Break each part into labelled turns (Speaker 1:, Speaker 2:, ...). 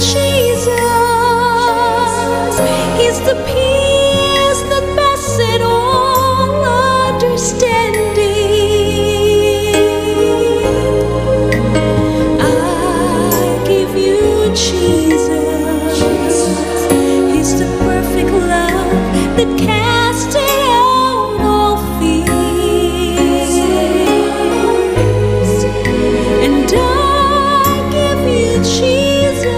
Speaker 1: Jesus. He's the peace that passeth all understanding. I give you Jesus. He's the perfect love that casts out all fears. And I give you Jesus.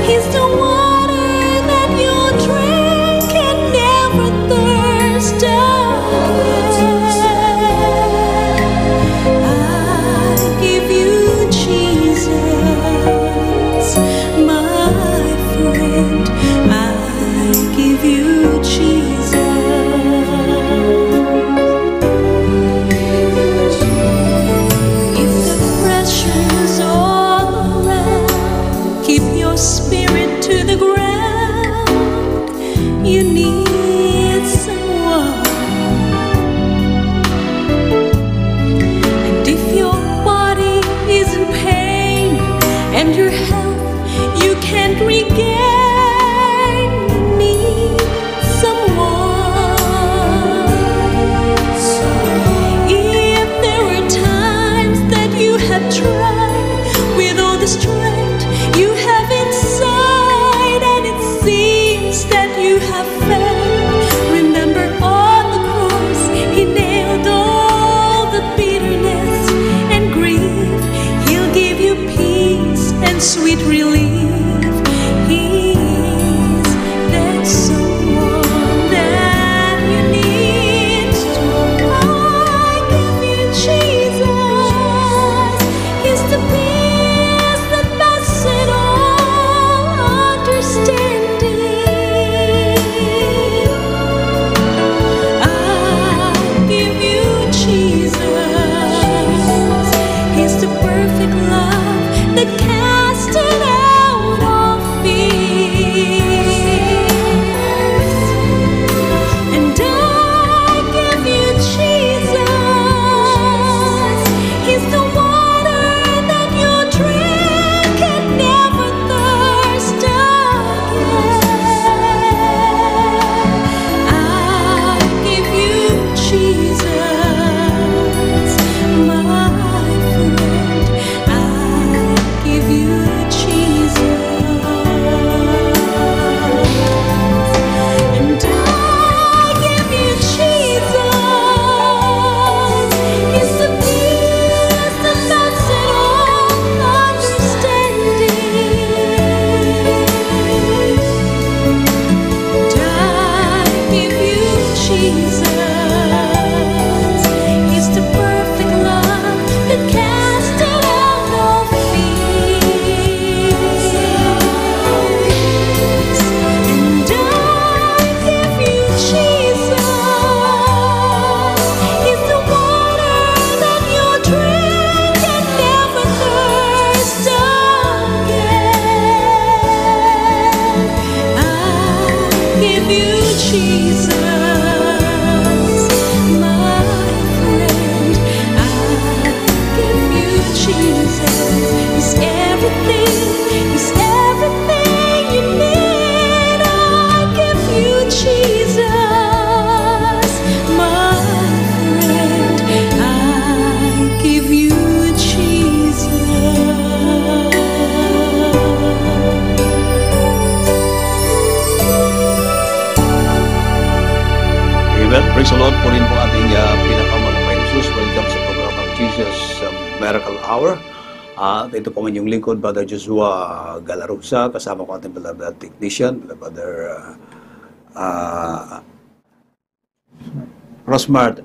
Speaker 1: He's the water that you drink and never thirst again. I give you Jesus, my friend. I give you Jesus. If the pressure's all around, keep your spirit to the ground. You need someone. And if your body is in pain and your health you can't regain, you need someone. If there were times that you have tried with all the strength you have inside, and it seems that you have failed, remember on the cross He nailed all the bitterness and grief. He'll give you peace and sweet relief. He's that someone that you need. I give you Jesus. He's the peace that passeth all understanding. I give you Jesus. He's the perfect love that casts out all fears. And I give you Jesus. He's the water that you drink and never thirst again. I give you Jesus, my friend. I give you Jesus. And I give you Jesus. He's the peace that passeth all understanding. And I give you Jesus. He's the perfect love that casts out all fears. And I give you Jesus. He's the water that you drink and never thirst again. I give you Jesus, my friend. I give you Jesus. He's everything. He's everything you need. I give you Jesus, my friend. I give you Jesus.
Speaker 2: Amen. Praise the Lord. Punin po ating pinakamalapay na Jesus. Welcome sa programang Jesus Miracle Hour. At ito po ang inyong lingkod, Brother Joshua Galarusa, kasama ko ating beloved technician, Brother Rosmart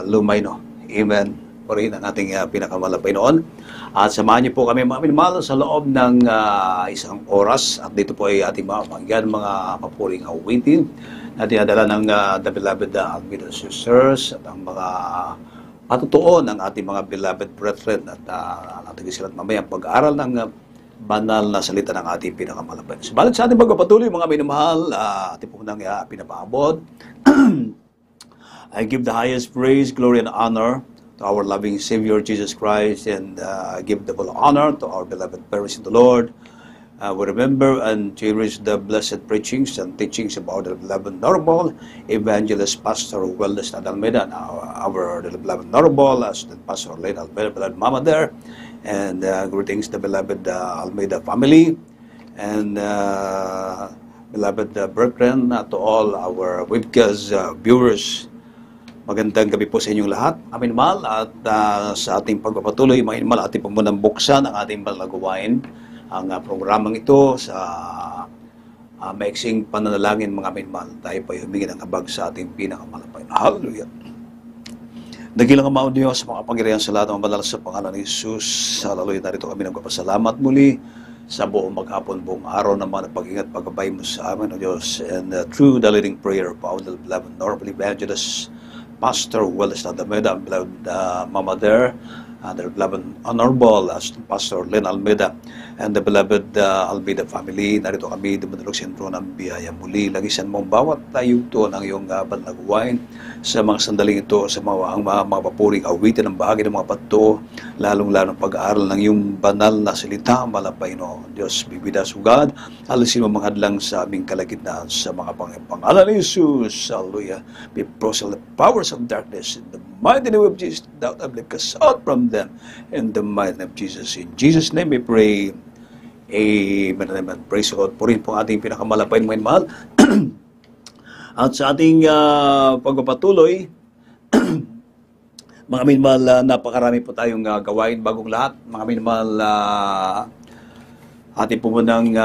Speaker 2: Lumayno. Amen. Po rin ang ating pinakamalapay noon. At samahan niyo po kami mga minamahal sa loob ng isang oras. At dito po ay ating mga pangyan, mga papuring awitin na dinadala ng the beloved Alvin Sisters at ang mga patutuon ng ating mga beloved brethren. At natin sila mamaya pag-aaral ng banal na salita ng ating pinakamalapay. Subalit sa ating pagpapatuloy, mga minamahal, ating po nang pinapaabot. I give the highest praise, glory, and honor to our loving Savior Jesus Christ, and give the full honor to our beloved parents in the Lord. We remember and cherish the blessed preachings and teachings about the beloved Honorable Evangelist Pastor Wellness Almeida, and our beloved Honorable Pastor Lane Almeida, beloved Mama there, and greetings the beloved Almeida family, and beloved brethren, to all our webcast viewers. Magandang gabi po sa inyong lahat. Amin mahal, at sa ating pagpapatuloy, mga inmal, ating po munang buksan ang ating malagawain. Ang programang ito sa maiksing pananalangin, mga minmal. Tayo po ay humingi ng habag sa ating pinakamalapay. Hallelujah! Dakilang amaon Diyos sa mga pangyarihan sa lahat ng banal sa pangalan ni Jesus. Hallelujah! Narito kami nagpapasalamat muli sa buong maghapon, buong araw na mga pag-ingat, paggabay mo sa amin, O Diyos. And through the leading prayer of our beloved Honorable Evangelist Pastor Wellness Almeida, beloved Mama there, the beloved Honorable Pastor Len Almeida, and the beloved Almeida family. Narito kami dumadalog sa sentro ng biyaya muli. Lagisan mong bawat tayo ito ng iyong banlaguwain sa mga sandaling ito, sa mga papuring awitin ng bahagi ng mga pato, lalong-lalong pag-aaral ng iyong banal na salita, malapay no. Diyos, be with us, O God. Alisin mo mga hadlang sa aming kalagitnaan sa mga pangalan ni Jesus. Hallelujah. Be prosel the powers of darkness in the mighty name of Jesus. Thou uplift us out from them in the mighty name of Jesus. In Jesus' name we pray. Amen. Amen. Praise God. Purin po ang ating pinakamalapay mga mahal. At sa ating pagpapatuloy, mga minmal, napakarami po tayong gawain bagong lahat. Mga minmal, ating po munang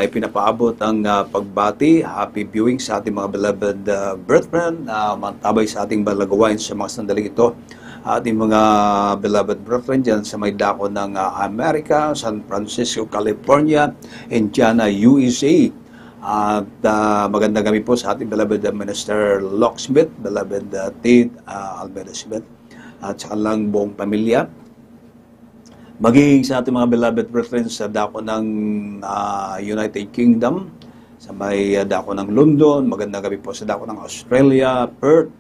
Speaker 2: ipinapaabot ang pagbati, happy viewing sa ating mga beloved brethren, mantabay sa ating balagawain sa mga sandaling ito. Ating mga beloved brethren dyan sa may dako ng Amerika, San Francisco, California, Indiana, USA. At magandang gabi po sa ating beloved Minister Locksmith, beloved Tid Almeida Smith, at sa kanilang buong pamilya. Maging sa ating mga beloved brethren sa dako ng United Kingdom, sa may dako ng London, magandang gabi po sa dako ng Australia, Perth,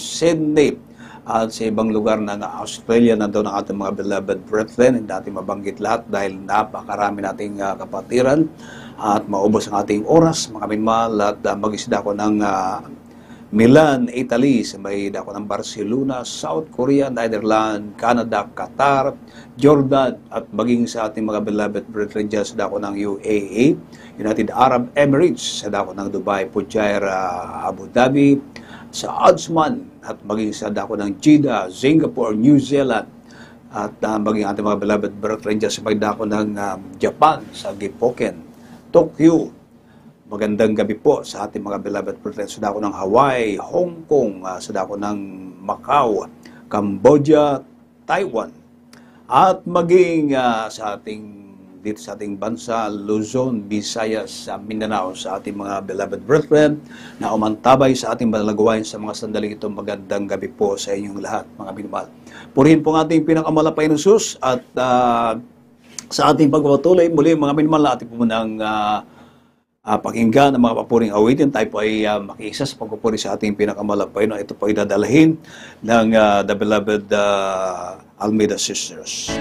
Speaker 2: Sydney, at sa ibang lugar ng Australia. Nandoon ang ating mga beloved brethren. Hindi natin mabanggit lahat dahil napakarami nating kapatiran at maubos ang ating oras, mga minmal. At mag-isda ko ng Milan, Italy, sa may dako ng Barcelona, South Korea, Netherlands, Canada, Qatar, Jordan, at maging sa ating mga beloved brethren dyan sa dako ng UAE, United Arab Emirates, sa dako ng Dubai, Fujairah, Abu Dhabi, sa Ajman, at maging sa dako ng Jeddah, Singapore, New Zealand, at maging ating mga beloved brethren dyan sa may dako ng Japan, sa Gipoken, Tokyo. Magandang gabi po sa ating mga beloved brethren sa dako ng Hawaii, Hong Kong, sa dako ng Macau, Cambodia, Taiwan, at maging sa ating dito sa ating bansa, Luzon, Visayas, Mindanao, sa ating mga beloved brethren na umantabay sa ating balagawain sa mga sandaling ito. Magandang gabi po sa inyong lahat, mga minamahal. Purihin po ang ating pinakamalapay ng Jesus, at sa ating pagpapatuloy, muli mga minamahal, ating po munang pakinggan ang mga papuring awitin. Tayo po ay makiisa sa pagpupuri sa ating pinakamalapay. No? Ito po ay dadalahin ng the beloved Almeida Sisters.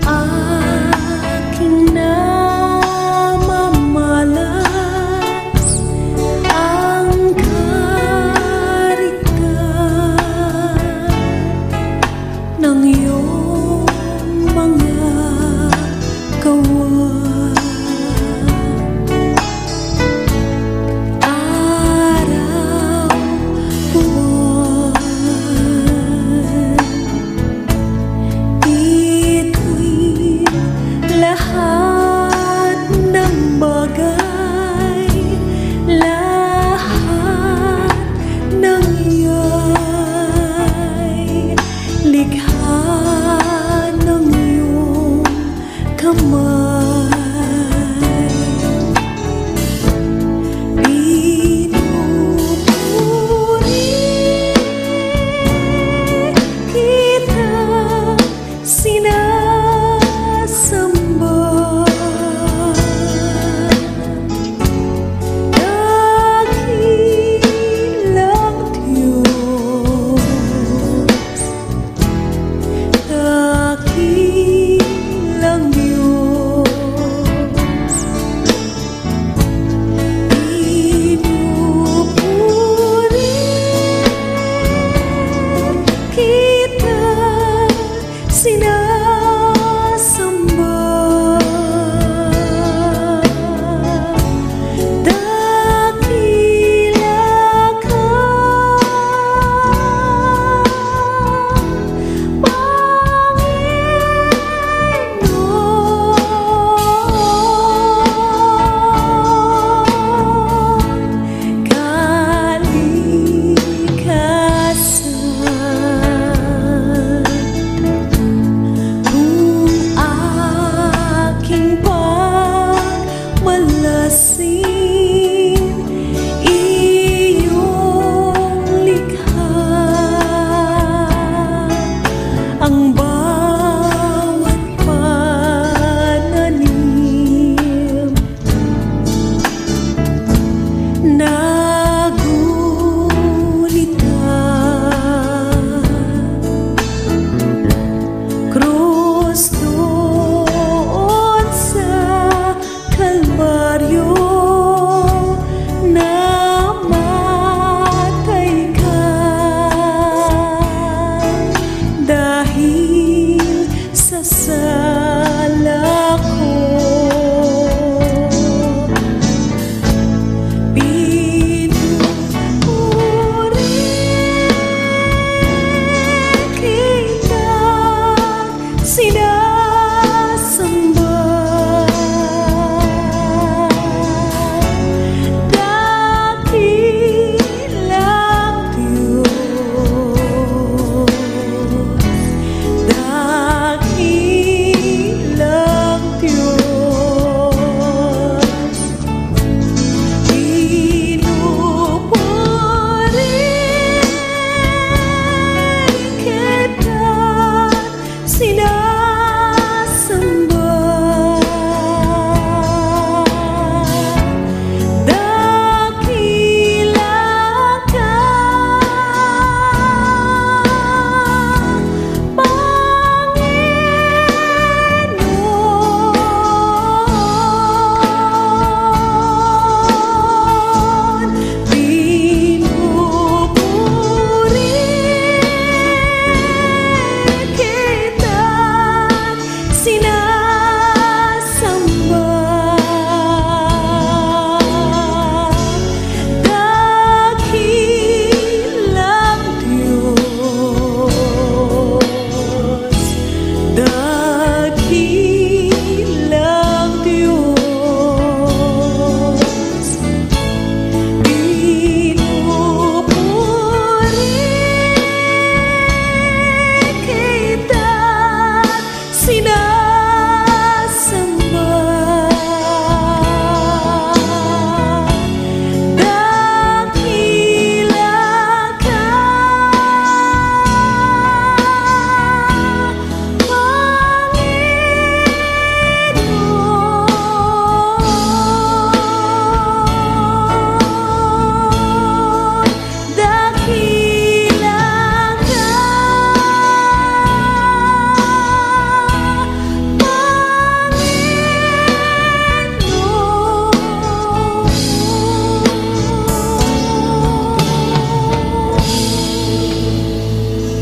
Speaker 1: Aking namamalas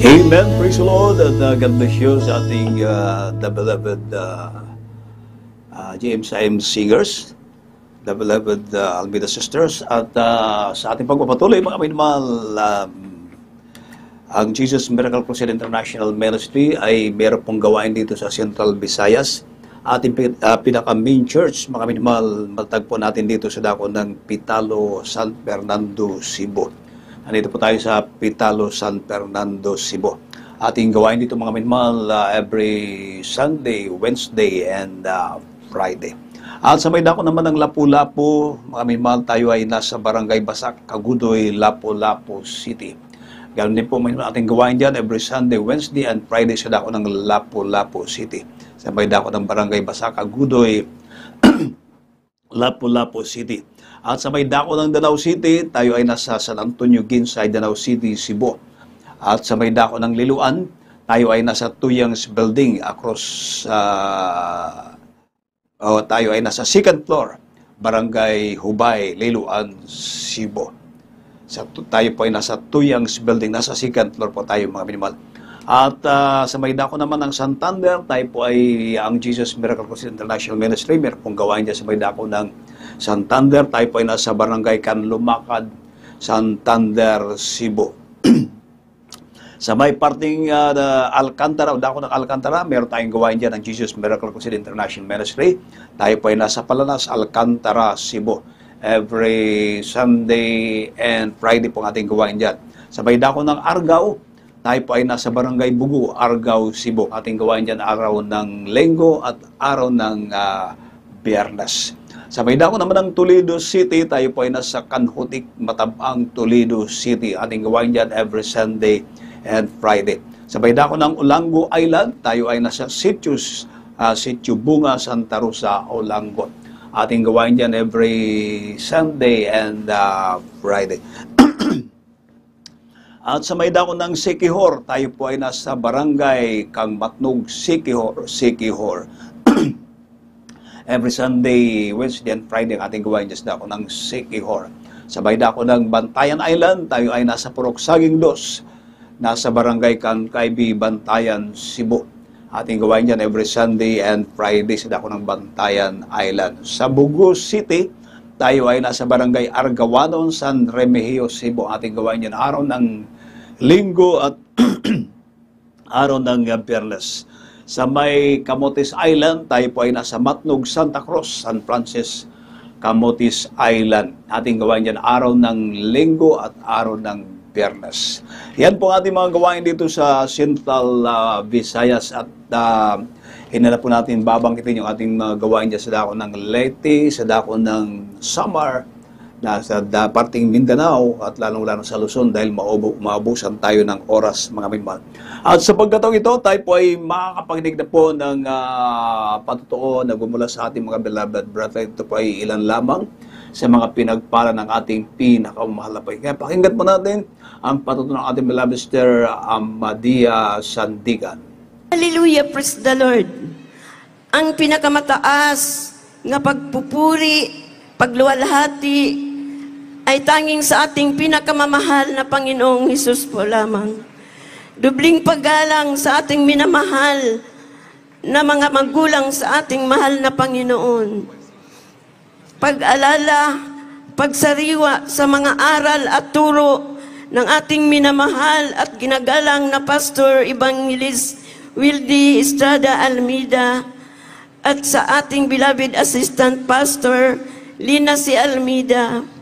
Speaker 2: Amen. Praise the Lord. And God bless you sa ating the beloved GMSIM singers, the beloved Almeida sisters, at sa ating pagpapatuloy, mga minamahal, ang Jesus Miracle Crusade International Ministry ay meron pong gawain dito sa Central Visayas. Ating pinaka-main church, mga minamahal, matagpo natin dito sa dako ng Pitalo, San Fernando, Cebu. Nandito po tayo sa Pitalo, San Fernando, Cebu. Ating gawain dito, mga minamahal, every Sunday, Wednesday, and Friday. At sa may dako naman ng Lapu-Lapu, mga minamahal, tayo ay nasa Barangay Basak, Kagudoy, Lapu-Lapu City. Ganoon din po may ating gawain dyan every Sunday, Wednesday, and Friday sa dako ng Lapu-Lapu City. Sa may dako ng Barangay Basak, Kagudoy, Lapu-Lapu City. At sa may dako ng Danau City, tayo ay nasa San Antonio, Ginsay, Danau City, Cebu. At sa may dako ng Liloan, tayo ay nasa Tuyang's Building across, tayo ay nasa second floor, Barangay Hubay, Liloan, Cebu. Tayo po ay nasa Tuyang's Building, nasa second floor po tayo, mga minimal. At sa may dako naman ng Santander, tayo po ay ang Jesus Miracle Crusade International Ministry. Meron pong gawain dyan sa may dako ng Santander. Tayo po ay nasa Barangay Canlumakad, Santander, Cebu. Sa may parting Alcantara, o dako ng Alcantara, meron tayong gawain dyan ng Jesus Miracle Crusade International Ministry. Tayo po ay nasa Palanas, Alcantara, Cebu. Every Sunday and Friday po ang ating gawain dyan. Sa may dako ng Argao, tayo po ay nasa Barangay Bugu, Argao, Cebu. Ating gawain dyan araw ng Linggo at araw ng Biyernes. Sa may dako naman ng Toledo City, tayo po ay nasa Kanhutik, Matabang, Toledo City. Ating gawain dyan every Sunday and Friday. Sa may dako ng Olango Island, tayo ay nasa Sitio Bunga, Santa Rosa, Olango. Ating gawain dyan every Sunday and Friday. At sa may dako ng Siquijor, tayo po ay nasa Barangay Kangmatnog, Siquijor. Every Sunday, Wednesday, and Friday ang ating gawain dyan sa dako ng Siquijor. Sa may dako ng Bantayan Island, tayo ay nasa Purok Saging Dos, nasa Barangay Kangkaybi, Bantayan, Cebu. Ating gawain dyan every Sunday and Friday sa dako ng Bantayan Island. Sa Bugo City, tayo ay nasa Barangay Argawanon, San Remigio, Cebu. Ating gawain dyan araw ng Linggo at araw ng Biyernes. Sa may Camotes Island, tayo po ay nasa Matnog, Santa Cruz, San Francis, Camotes Island. Ating gawain dyan araw ng Linggo at araw ng Biyernes. Yan po ating mga gawain dito sa Central Visayas at hinala po natin babangkitin yung ating mga gawain dyan sa dako ng Leyte, sa dako ng Samar, sa parting Mindanao at lalong-lalo sa Luzon dahil maubusan tayo ng oras, mga minman. At sa pagkataong ito, tayo po ay makakapaginig na po ng patutuo na gumula sa ating mga beloved brother. Ito po ay ilan lamang sa mga pinagpala ng ating pinakamahal na pagkain. Kaya pakinggan po natin ang patutuo ng ating beloved Sister Amadia Sandigan.
Speaker 3: Hallelujah, praise the Lord. Ang pinakamataas nga pagpupuri, pagluwalhati, ay tanging sa ating pinakamamahal na Panginoong Hesus po lamang. Dubling paggalang sa ating minamahal na mga magulang sa ating mahal na Panginoon. Pag-alala, pagsariwa sa mga aral at turo ng ating minamahal at ginagalang na Pastor Evangelist Wildy Estrada Almeida at sa ating beloved Assistant Pastor Lina C. Almeida.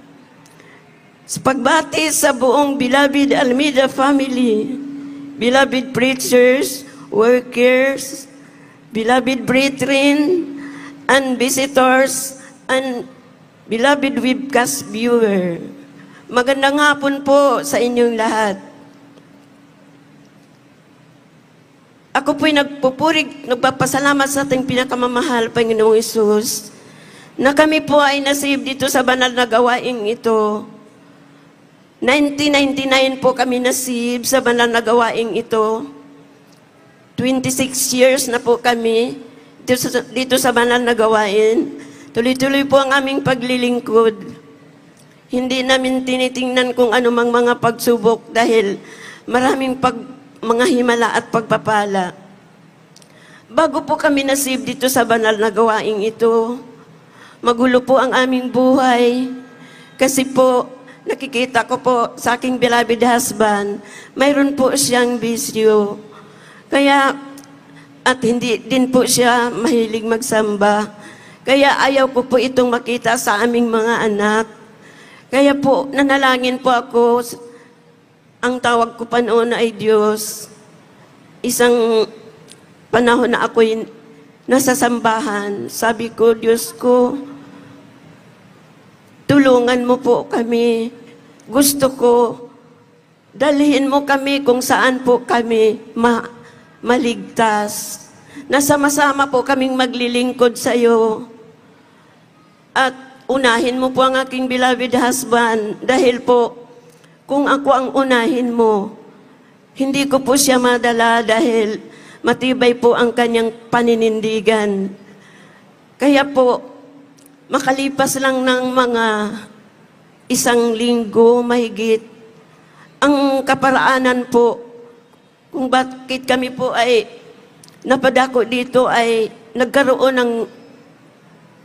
Speaker 3: Sa pagbati sa buong beloved Almeida family, beloved preachers, workers, beloved brethren, and visitors, and beloved webcast viewer. Magandang hapon po sa inyong lahat. Ako po'y nagpapasalamat sa ating pinakamamahal, Panginoong Hesus, na kami po ay nasave dito sa banal na gawaing ito. 1999 po kami nasave sa banal na gawaing ito. 26 years na po kami dito sa banal na gawain. Tuloy-tuloy po ang aming paglilingkod. Hindi namin tinitingnan kung anumang mga pagsubok dahil maraming mga himala at pagpapala. Bago po kami nasib dito sa banal na gawaing ito, magulo po ang aming buhay. Kasi po, nakikita ko po sa aking beloved husband, mayroon po siyang bisyo. Kaya, at hindi din po siya mahilig magsamba. Kaya ayaw ko po itong makita sa aming mga anak. Kaya po, nanalangin po ako. Ang tawag ko pa noon ay Diyos. Isang panahon na ako'y nasa sambahan, sabi ko, Diyos ko, tulungan mo po kami. Gusto ko, dalhin mo kami kung saan po kami maligtas. Nasama-sama po kaming maglilingkod sa iyo. At unahin mo po ang aking beloved husband dahil po, kung ako ang unahin mo, hindi ko po siya madala dahil matibay po ang kanyang paninindigan. Kaya po, makalipas lang ng mga 1 linggo mahigit, ang kaparaanan po, kung bakit kami po ay napadako dito ay nagkaroon ng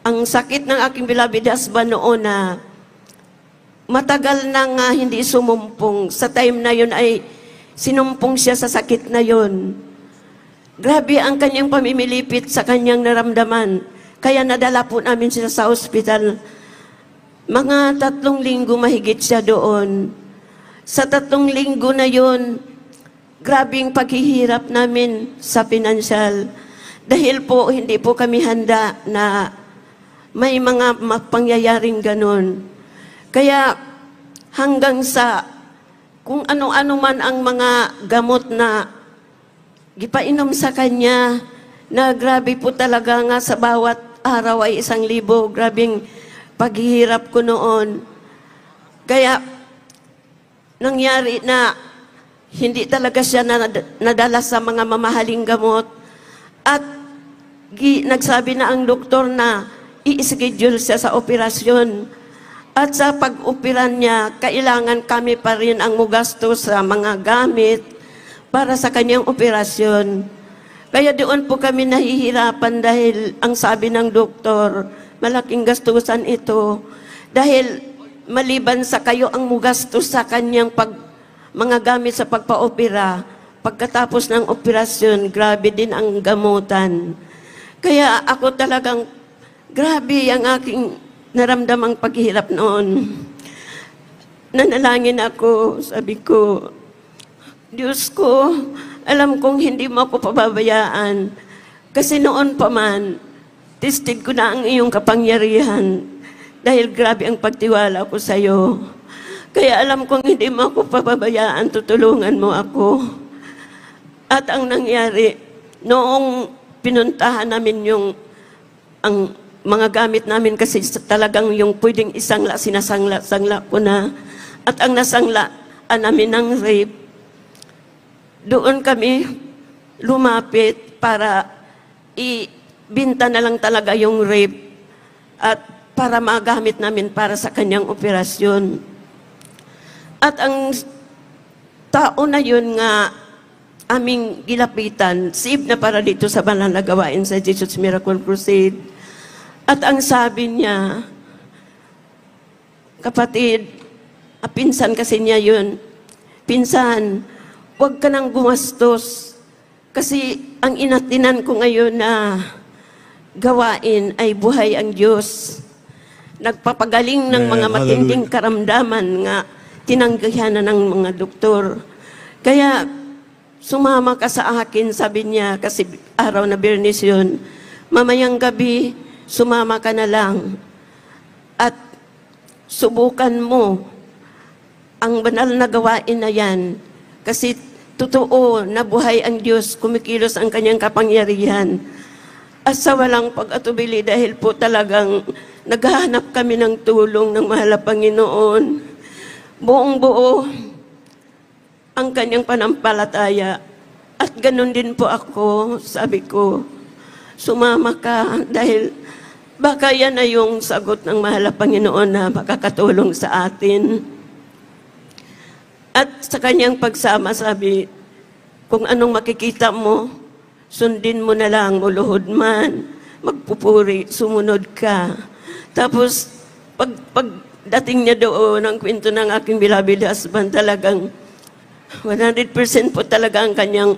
Speaker 3: ang sakit ng aking beloved husband noon na matagal na nga hindi sumumpong. Sa time na yun ay sinumpong siya sa sakit na yun. Grabe ang kanyang pamimilipit sa kanyang naramdaman. Kaya nadala po namin siya sa ospital. Mga 3 linggo mahigit siya doon. Sa 3 linggo na yun, grabing paghihirap namin sa pinansyal. Dahil po, hindi po kami handa na may mga pangyayaring ganon. Kaya hanggang sa kung ano-ano man ang mga gamot na gipainom sa kanya, na grabe po talaga nga sa bawat araw ay 1,000. Grabing paghihirap ko noon. Kaya nangyari na hindi talaga siya nadala sa mga mamahaling gamot. At nagsabi na ang doktor na i-schedule siya sa operasyon. At sa pag-operan niya, kailangan kami pa rin ang mugastos sa mga gamit para sa kanyang operasyon. Kaya doon po kami nahihirapan dahil ang sabi ng doktor, malaking gastusan ito. Dahil maliban sa kayo ang mugastos sa kanyang mga gamit sa pagpa-opera, pagkatapos ng operasyon, grabe din ang gamutan. Kaya ako talagang, grabe ang aking naramdamang paghihirap noon. Nanalangin ako, sabi ko, Diyos ko, alam kong hindi mo ako pababayaan. Kasi noon pa man, tested ko na ang iyong kapangyarihan. Dahil grabe ang pagtiwala ko sa iyo. Kaya alam kong hindi mo ako pababayaan, tutulungan mo ako. At ang nangyari, noong pinuntahan namin ang mga gamit namin kasi talagang yung pwedeng isangla, sinasangla ko na. At ang nasanglaan namin ng rape, doon kami lumapit para ibinta na lang talaga yung rape at para magamit namin para sa kanyang operasyon. At ang tao na yun nga aming gilapitan, save na para dito sa banal na gawain sa Jesus Miracle Crusade. At ang sabi niya, kapatid, pinsan kasi niya yun, pinsan, huwag ka nang gumastos. Kasi ang inatinan ko ngayon na gawain ay buhay ang Diyos. Nagpapagaling ng mga matinding karamdaman nga tinanggihan na ng mga doktor. Kaya sumama ka sa akin, sabi niya, kasi araw na Biyernes yun. Mamayang gabi, sumama ka na lang at subukan mo ang banal na gawain na yan. Kasi totoo na buhay ang Diyos, kumikilos ang kanyang kapangyarihan. At sa walang pag-atubili dahil po talagang naghahanap kami ng tulong ng mahal na Panginoon. Buong buo ang kanyang panampalataya. At ganun din po ako, sabi ko, sumama ka dahil baka yan na yung sagot ng mahal na Panginoon na makakatulong sa atin. At sa kanyang pagsama, sabi, Kung anong makikita mo, sundin mo na lang, uluhod man, magpupuri, sumunod ka. Tapos, pagdating niya doon, ang kwento ng aking beloved husband, talagang 100% po talaga ang kanyang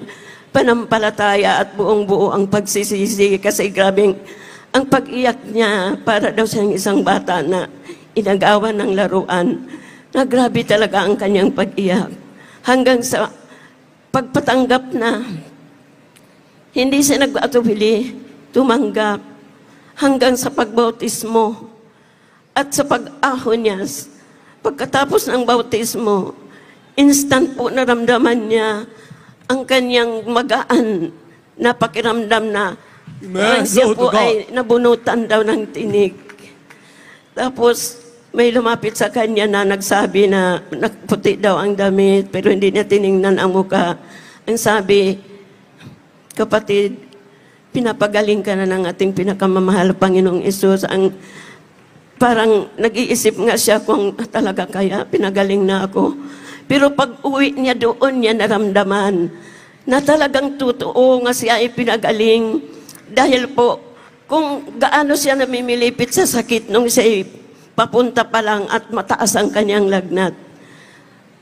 Speaker 3: panampalataya at buong-buo ang pagsisisi. Kasi grabing, ang pag-iyak niya, para daw siyang isang bata na inagawan ng laruan, na grabe talaga ang kanyang pag-iyak. Hanggang sa pagpatanggap na, hindi siya nag-atubili, tumanggap, hanggang sa pagbautismo. At sa pag-ahon niya, pagkatapos ng bautismo, instant po naramdaman niya ang kanyang magaan na pakiramdam na parang siya po ay nabunutan daw ng tinig. Tapos, may lumapit sa kanya na nagsabi na nakputi daw ang damit, pero hindi niya tiningnan ang muka. Ang sabi, kapatid, pinapagaling ka na ng ating pinakamamahal Panginoong Isus. Ang parang nag-iisip nga siya kung talaga kaya pinagaling na ako. Pero pag uwi niya doon, niya naramdaman na talagang totoo nga siya ay pinagaling. Dahil po, kung gaano siya namimilipit sa sakit nung siya papunta pa lang at mataas ang kanyang lagnat,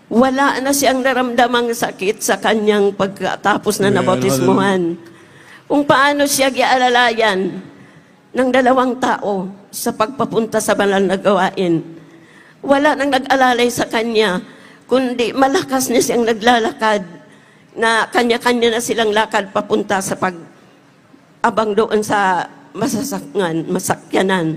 Speaker 3: wala na siyang naramdamang sakit sa kanyang pagkatapos na nabautismuhan. Kung paano siya gialalayan ng 2 tao sa pagpapunta sa banal na gawain. Wala nang nag-alalay sa kanya, kundi malakas na siyang naglalakad na kanya-kanya na silang lakad papunta sa pag-abang doon sa masakyanan.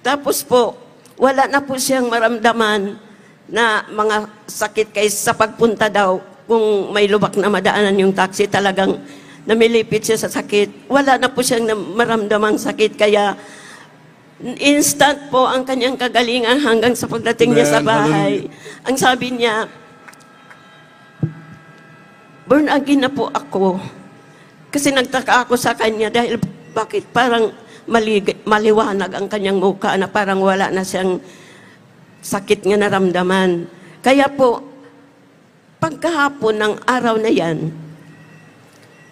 Speaker 3: Tapos po, wala na po siyang maramdaman na mga sakit kaysa sa pagpunta daw. Kung may lubak na madaanan yung taxi, talagang namilipit siya sa sakit. Wala na po siyang maramdamang sakit. Kaya instant po ang kanyang kagalingan hanggang sa pagdating niya sa bahay. Ang sabi niya, born again na po ako. Kasi nagtaka ako sa kanya dahil bakit parang maliwanag ang kanyang mukha na parang wala na siyang sakit nga naramdaman. Kaya po, pagkahapon ng araw na yan,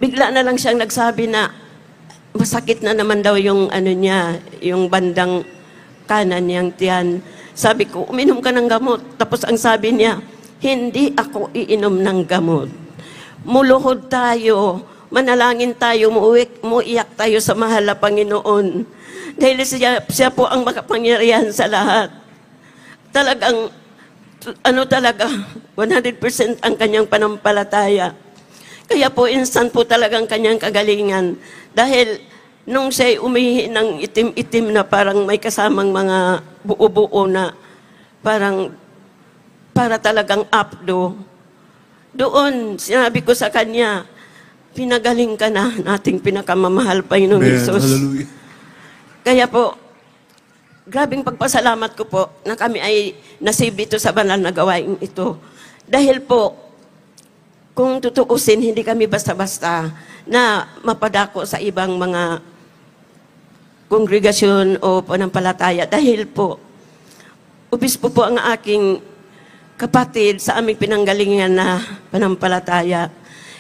Speaker 3: bigla na lang siyang nagsabi na masakit na naman daw yung niya, yung bandang kanan niyang tiyan. Sabi ko, uminom ka ng gamot. Tapos ang sabi niya, hindi ako iinom ng gamot. Muluhod tayo, manalangin tayo, muiyak tayo sa mahal na Panginoon. Dahil siya po ang makapangyarihan sa lahat. Talagang, 100% ang kanyang panampalataya. Kaya po, instant po talagang kanyang kagalingan. Dahil, nung siya umihi ng itim-itim na parang may kasamang mga buo-buo na para talagang apdo, doon, sinabi ko sa kanya, pinagaling ka na nating pinakamamahal Panginoong Hesus.
Speaker 4: Hallelujah.
Speaker 3: Kaya po, grabing pagpasalamat ko po na kami ay nasave ito sa banal na gawain ito. Dahil po, kung tutuusin, hindi kami basta-basta na mapadako sa ibang mga kongregasyon o panampalataya. Dahil po, obispo po ang aking kapatid sa aming pinanggalingan na panampalataya.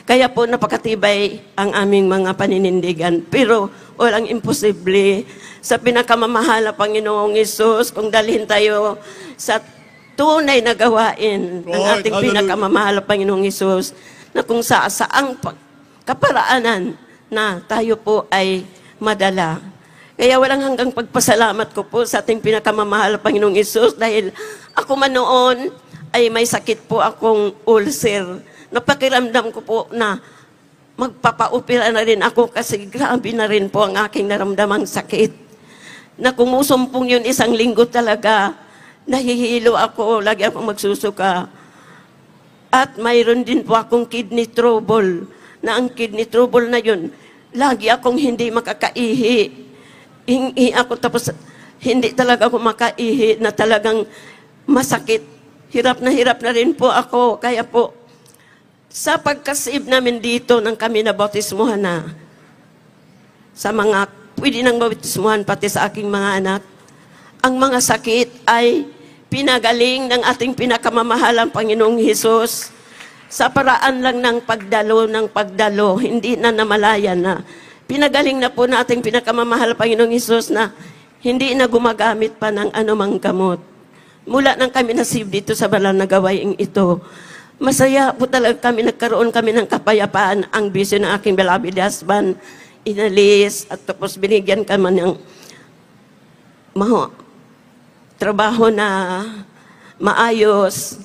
Speaker 3: Kaya po napakatibay ang aming mga paninindigan. Pero walang imposible sa pinakamamahal na Panginoong Hesus kung dalhin tayo sa tunay na gawain ng ating pinakamamahal na Panginoong Hesus na kung saang kaparaanan na tayo po ay madala. Kaya walang hanggang pagpasalamat ko po sa ating pinakamamahal na Panginoong Hesus dahil ako man noon ay may sakit po akong ulcer. Napakiramdam ko po na magpapa-opera na rin ako kasi grabe na rin po ang aking naramdamang sakit. Na kung musumpong yun 1 linggo talaga, nahihilo ako, lagi akong magsusuka. At mayroon din po akong kidney trouble, na ang kidney trouble na yun, lagi akong hindi makakaihi. Hingi ako tapos hindi talaga ako makaihi na talagang masakit. Hirap na rin po ako, kaya po, sa pagkasave namin dito nang kami na bautismuhan na, sa mga pwede nang bautismuhan pati sa aking mga anak, ang mga sakit ay pinagaling ng ating pinakamamahalang Panginoong Hesus sa paraan lang ng pagdalo, hindi na namalayan na. Pinagaling na po nating pinakamamahal Panginoong Hesus na hindi na gumagamit pa ng anumang gamot. Mula nang kami nasib dito sa banal na gawain ito, masaya po talaga kami, nagkaroon kami ng kapayapaan. Ang bisyo ng aking beloved husband, inalis, at tapos binigyan kami ng trabaho na maayos.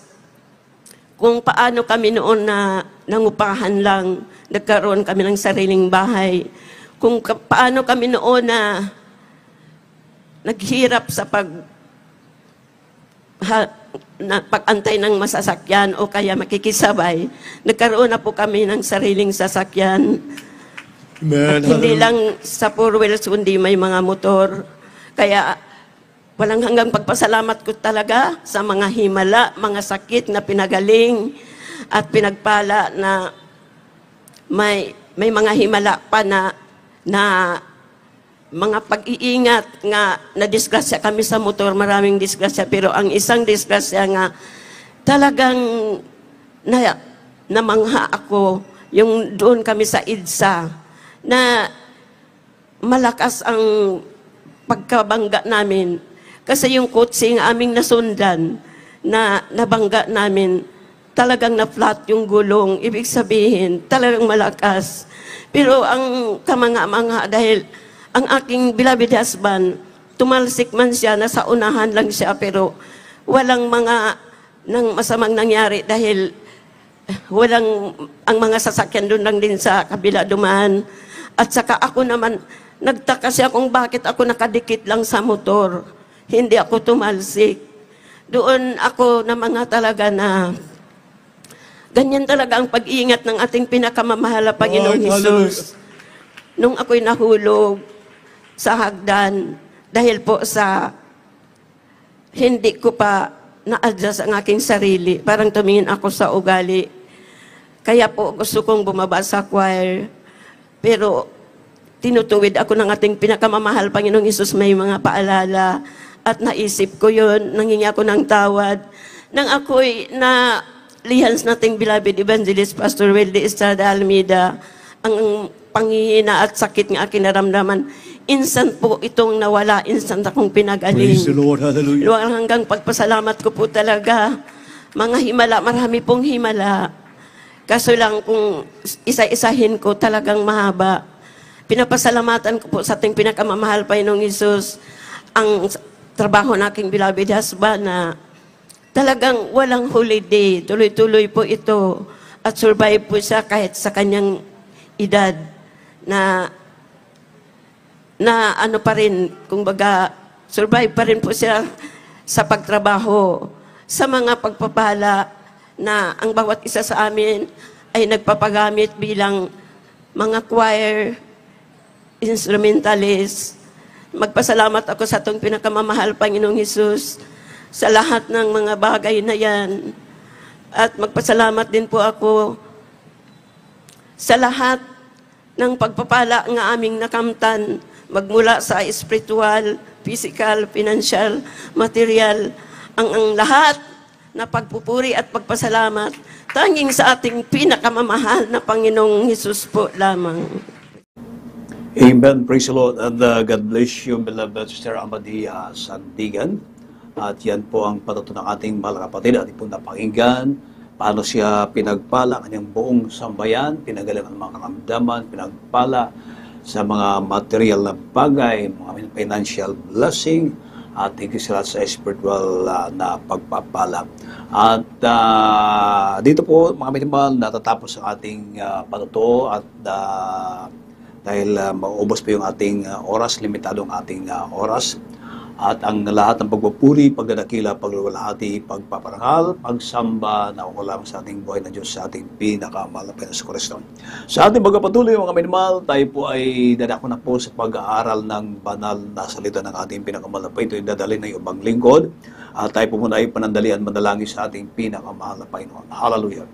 Speaker 3: Kung paano kami noon na nangupahan lang, nagkaroon kami ng sariling bahay. Kung paano kami noon na naghirap sa pag-antay ng masasakyan o kaya makikisabay, nagkaroon na po kami ng sariling sasakyan.
Speaker 2: Amen.
Speaker 3: At hindi lang sa four wheels, kundi may mga motor. Kaya walang hanggang pagpasalamat ko talaga sa mga himala, mga sakit na pinagaling at pinagpala na may mga himala pa na mga pag-iingat nga na-disgrasya kami sa motor, maraming disgrasya. Pero ang isang disgrasya nga talagang namangha ako, yung doon kami sa EDSA, na malakas ang pagkabangga namin. Kasi yung kotse nga aming nasundan, na nabangga namin, talagang na-flat yung gulong. Ibig sabihin, talagang malakas. Pero ang kamanga-manga dahil ang aking beloved husband, tumalsik man siya, nasa unahan lang siya, pero walang nang masamang nangyari dahil ang mga sasakyan doon lang din sa kabila dumaan. At saka ako naman, nagtaka siya kung bakit ako nakadikit lang sa motor. Hindi ako tumalsik. Doon ako na mga talaga na ganyan talaga ang pag-iingat ng ating pinakamamahal na Panginoong Hesus. Nung ako'y nahulog sa hagdan, dahil po sa hindi ko pa na-adjust ang aking sarili, parang tumingin ako sa ugali. Kaya po gusto kong bumaba sa choir. Pero tinutuwid ako ng ating pinakamamahal Panginoong Hesus, may mga paalala. At naisip ko yun, nangingi ako ng tawad. Nang ako'y na lihans nating beloved evangelist Pastor Weldy Estrada Almeida, ang panghihina at sakit ng aking naramdaman, instant po itong nawala, instant akong pinagaling.
Speaker 2: Praise the Lord, hallelujah.
Speaker 3: Hanggang pagpasalamat ko po talaga. Mga himala, marami pong himala. Kaso lang kung isa-isahin ko, talagang mahaba. Pinapasalamatan ko po sa ating pinakamamahal Panginoong Hesus ang trabaho ng aking beloved husband na talagang walang holiday. Tuloy-tuloy po ito. At survive po siya kahit sa kanyang edad na ano pa rin, kumbaga, survive pa rin po siya sa pagtrabaho, sa mga pagpapala na ang bawat isa sa amin ay nagpapagamit bilang mga choir, instrumentalist. Magpasalamat ako sa itong pinakamamahal Panginoong Hesus sa lahat ng mga bagay na yan. At magpasalamat din po ako sa lahat ng pagpapala ng aming nakamtan, magmula sa spiritual, physical, financial, material, ang lahat na pagpupuri at pagpasalamat, tanging sa ating pinakamamahal na Panginoong Hesus po lamang.
Speaker 2: Amen. Praise the Lord. And God bless you, beloved Sister Amadia Sandigan. At yan po ang patuto ng ating mahal na kapatid. Ating po napakinggan paano siya pinagpala kanyang buong sambayan, pinagaling ang mga karamdaman, pinagpala sa mga material na bagay, mga financial blessing, at higit sila sa spiritual na pagpapala. At dito po, mga minimal, natatapos ang ating patuto at dahil maubos po yung ating oras, limitado ang ating oras. At ang lahat ng pagpupuri, pagdadakila, pagluwalhati, pagpaparangal, pagsamba na ukulang sa ating buhay na Diyos, sa ating pinakamahal na Panginoon Kristo. Sa ating pagpapatuloy, mga minimal, tayo po ay dadako na po sa pag-aaral ng banal na salita ng ating pinakamahal na Panginoon. Ito ay dadalhin ng ibang lingkod. At tayo po muna ay panandalian, manalangin sa ating pinakamahal na Panginoon. Hallelujah.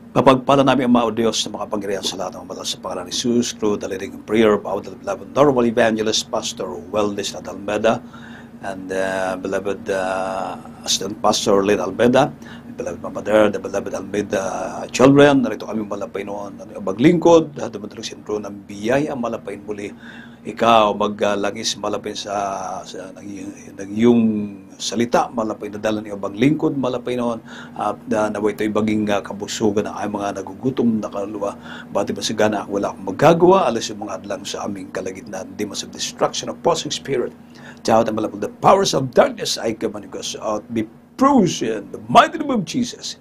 Speaker 2: Papagpala namin ang mga Diyos na makapangyarihan sa lahat ng matas sa pangalan ni Jesus through the leading prayer of our beloved Normal Evangelist Pastor Weldy Estrada Almeida and beloved Assistant Pastor Lynn Almeida. beloved Mama There, the beloved Almeida children, narito kami malapay noon, maglingkod, dumating sentro ng biyaya, malapain muli. Ikaw, maglangis malapay sa ng iyong salita, malapay na dala niyo maglingkod, malapay noon, naway ito'y baging kabusugan ng ay mga nagugutom na kaluluwa. Bati ba sigana, wala akong magagawa, alas yung mga adlang sa aming kalagitnaan, demons of destruction, opposing spirit, Tawad ang malapag, the powers of darkness, I command you out, be bruised in the mighty name of Jesus.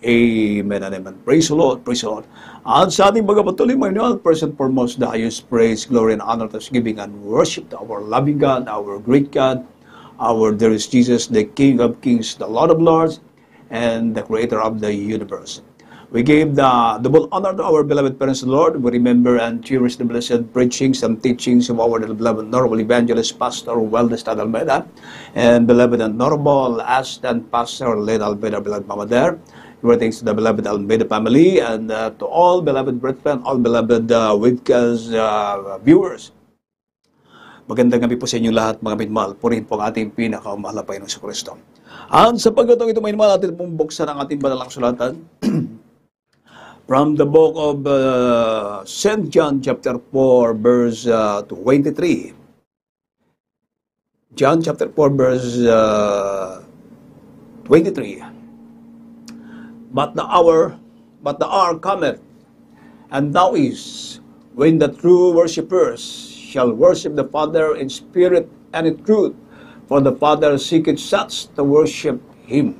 Speaker 2: Amen and amen. Praise the Lord, praise the Lord. At sa ating magpatuloy, my Lord, first and foremost, the highest praise, glory, and honor, thanksgiving, and worship to our loving God, our great God, our dearest Jesus, the King of kings, the Lord of lords, and the Creator of the universe. We gave the double honor to our beloved parents, Lord. We remember and cherish the blessed preachings and teachings of our beloved Honorable Evangelist Pastor Wellness Tad Almeida and beloved and Honorable Assistant Pastor Len Almeida, beloved Mama There. Greetings to the beloved Almeida family and to all beloved brethren, all beloved webcast viewers. Magandang gabi po sa inyo lahat, mga minmahal. Purihin po ang ating pinakamahal na Panginoon sa Kristo. At sa pagkatong ito, minmahal, atin pong buksan ang ating banalang sulatan. From the book of St. John chapter 4 verse 23. John chapter 4 verse 23. But the hour cometh, and now is, when the true worshippers shall worship the Father in spirit and in truth, for the Father seeketh such to worship Him.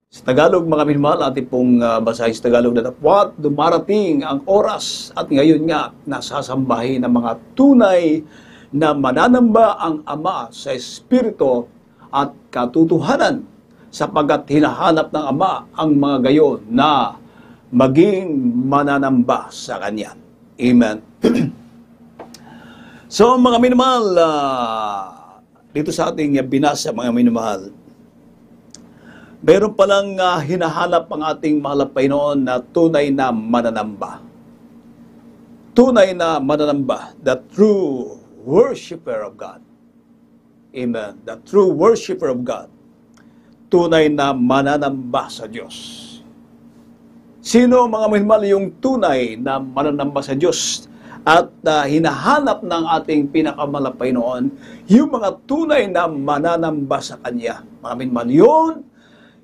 Speaker 2: Sa Tagalog, mga minmahal, ating pong basahin sa Tagalog na dapat dumarating ang oras at ngayon nga nasasambahin ng mga tunay na mananamba ang Ama sa Espiritu at katotohanan sapagkat hinahanap ng Ama ang mga gayon na maging mananamba sa Kanya. Amen. So, mga minmahal, dito sa ating binasa, mga minmahal, mayroon palang hinahanap ang ating mahal na Panginoon na tunay na mananamba. Tunay na mananamba, the true worshiper of God. Amen. The true worshiper of God. Tunay na mananamba sa Diyos. Sino, mga minmahal, yung tunay na mananamba sa Diyos at hinahanap ng ating pinakamahal na Panginoon, yung mga tunay na mananamba sa Kanya. Mga minmahal, yun,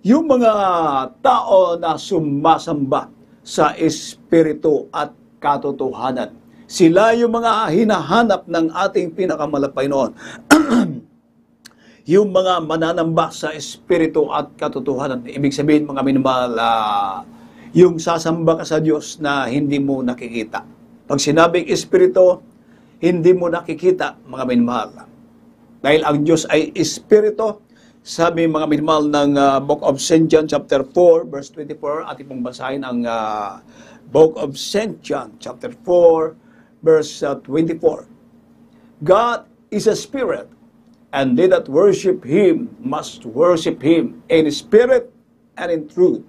Speaker 2: yung mga tao na sumasamba sa Espiritu at katotohanan. Sila yung mga hinahanap ng ating pinakamahal na Panginoon. Yung mga mananamba sa Espiritu at katotohanan. Ibig sabihin, mga minamahal, yung sasamba ka sa Diyos na hindi mo nakikita. Pag sinabing Espiritu, hindi mo nakikita, mga minamahal. Dahil ang Diyos ay Espiritu. Sabi mga minamahal ng Book of St. John chapter 4 verse 24, ating pong basahin ang Book of St. John chapter 4 verse 24. God is a spirit, and they that worship Him must worship Him in spirit and in truth.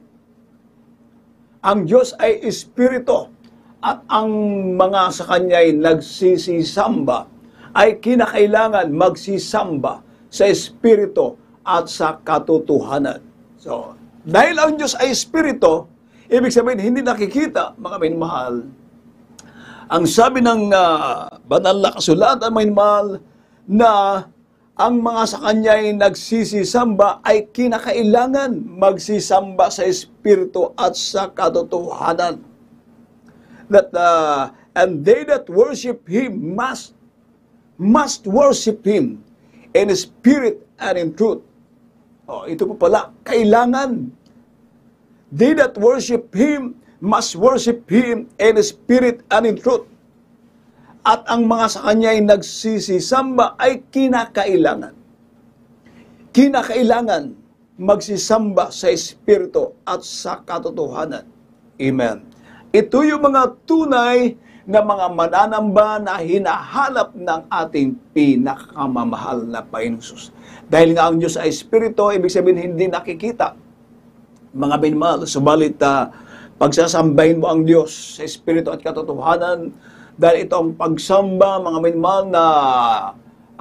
Speaker 2: Ang Diyos ay Espiritu, at ang mga sa Kanya ay nagsisisamba ay kinakailangan magsisamba sa Espiritu at sa katotohanan. So, dahil ang Diyos ay Espiritu, ibig sabihin, hindi nakikita, mga minamahal. Ang sabi ng banal na kasulatan, mga minamahal, na ang mga sa Kanya ay nagsisisamba ay kinakailangan magsisamba sa Espiritu at sa katotohanan. That, and they that worship Him must worship Him in spirit and in truth. Ito po pala, kailangan. They that worship Him must worship Him in spirit and in truth. At ang mga sa Kanya ay nagsisisamba ay kinakailangan. Kinakailangan magsisamba sa Espiritu at sa katotohanan. Amen. Ito yung mga tunay na mga mananamba na hinahanap ng ating pinakamamahal na Panginoon Jesus. Dahil nga ang Diyos ay Espiritu, ibig sabihin hindi nakikita. Mga minamahal, subalit pagsasambahin mo ang Diyos sa Espiritu at katotohanan, dahil itong pagsamba, mga minamahal, na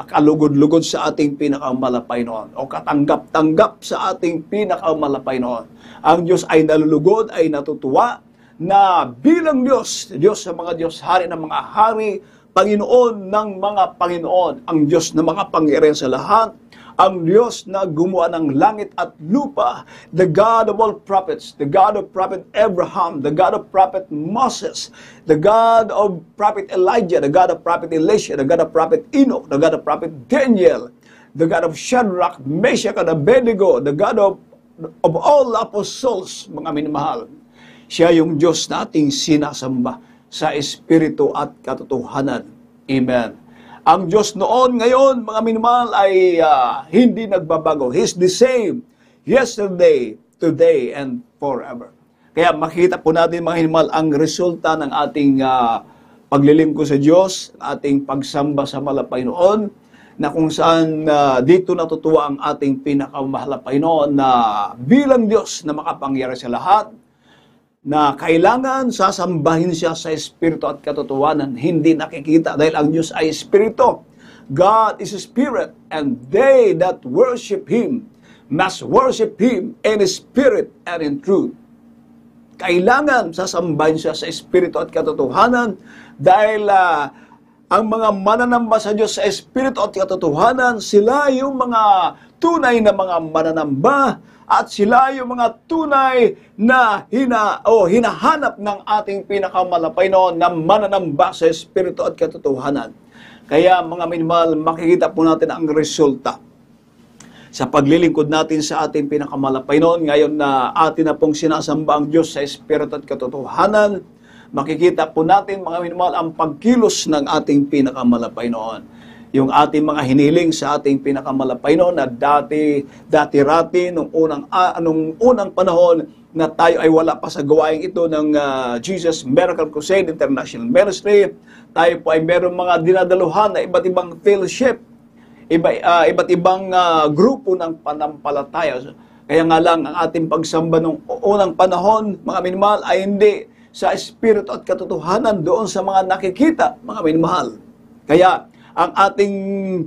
Speaker 2: kalugod-lugod sa ating pinakamalapay noon o katanggap-tanggap sa ating pinakamalapay noon. Ang Diyos ay nalulugod, ay natutuwa na bilang Diyos, Diyos sa mga Diyos, hari ng mga hari, Panginoon ng mga Panginoon, ang Diyos na mga pangyarihan sa lahat, ang Diyos na gumawa ng langit at lupa, the God of all prophets, the God of Prophet Abraham, the God of Prophet Moses, the God of Prophet Elijah, the God of Prophet Elisha, the God of Prophet Enoch, the God of Prophet Daniel, the God of Shadrach, Meshach, and Abednego, the God of all apostles, mga minamahal. Siya yung Diyos na ating sinasamba sa Espiritu at katotohanan. Amen. Ang Diyos noon, ngayon, mga minamahal, ay hindi nagbabago. He's the same yesterday, today, and forever. Kaya makita po natin, mga minamahal, ang resulta ng ating paglilingkod sa Diyos, ating pagsamba sa malapay noon, na kung saan dito natutuwa ang ating pinakamalapay noon na bilang Diyos na makapangyari sa lahat, na kailangan sasambahin siya sa Espiritu at katotohanan, hindi nakikita dahil ang Diyos ay Espiritu. God is a Spirit, and they that worship Him must worship Him in Spirit and in truth. Kailangan sasambahin siya sa Espiritu at katotohanan dahil ang mga mananamba sa Diyos sa Espiritu at katotohanan, sila yung mga tunay na mga mananamba, at sila yung mga tunay na hinahanap ng ating pinakamalapay noon na mananamba sa Espiritu at katotohanan. Kaya mga minamahal, makikita po natin ang resulta sa paglilingkod natin sa ating pinakamalapay noon. Ngayon na atin na pong sinasamba ang Diyos sa Espiritu at katotohanan, makikita po natin mga minamahal ang pagkilos ng ating pinakamalapay noon. Yung ating mga hiniling sa ating pinakamalapay noon na dati-rati nung unang panahon na tayo ay wala pa sa gawaing ito ng Jesus Miracle Crusade International Ministry. Tayo po ay meron mga dinadaluhan na iba't ibang fellowship, iba't ibang grupo ng panampalataya. Kaya nga lang ang ating pagsamba nung unang panahon, mga minamahal, ay hindi sa Espiritu at katotohanan doon sa mga nakikita, mga minamahal. Kaya ang ating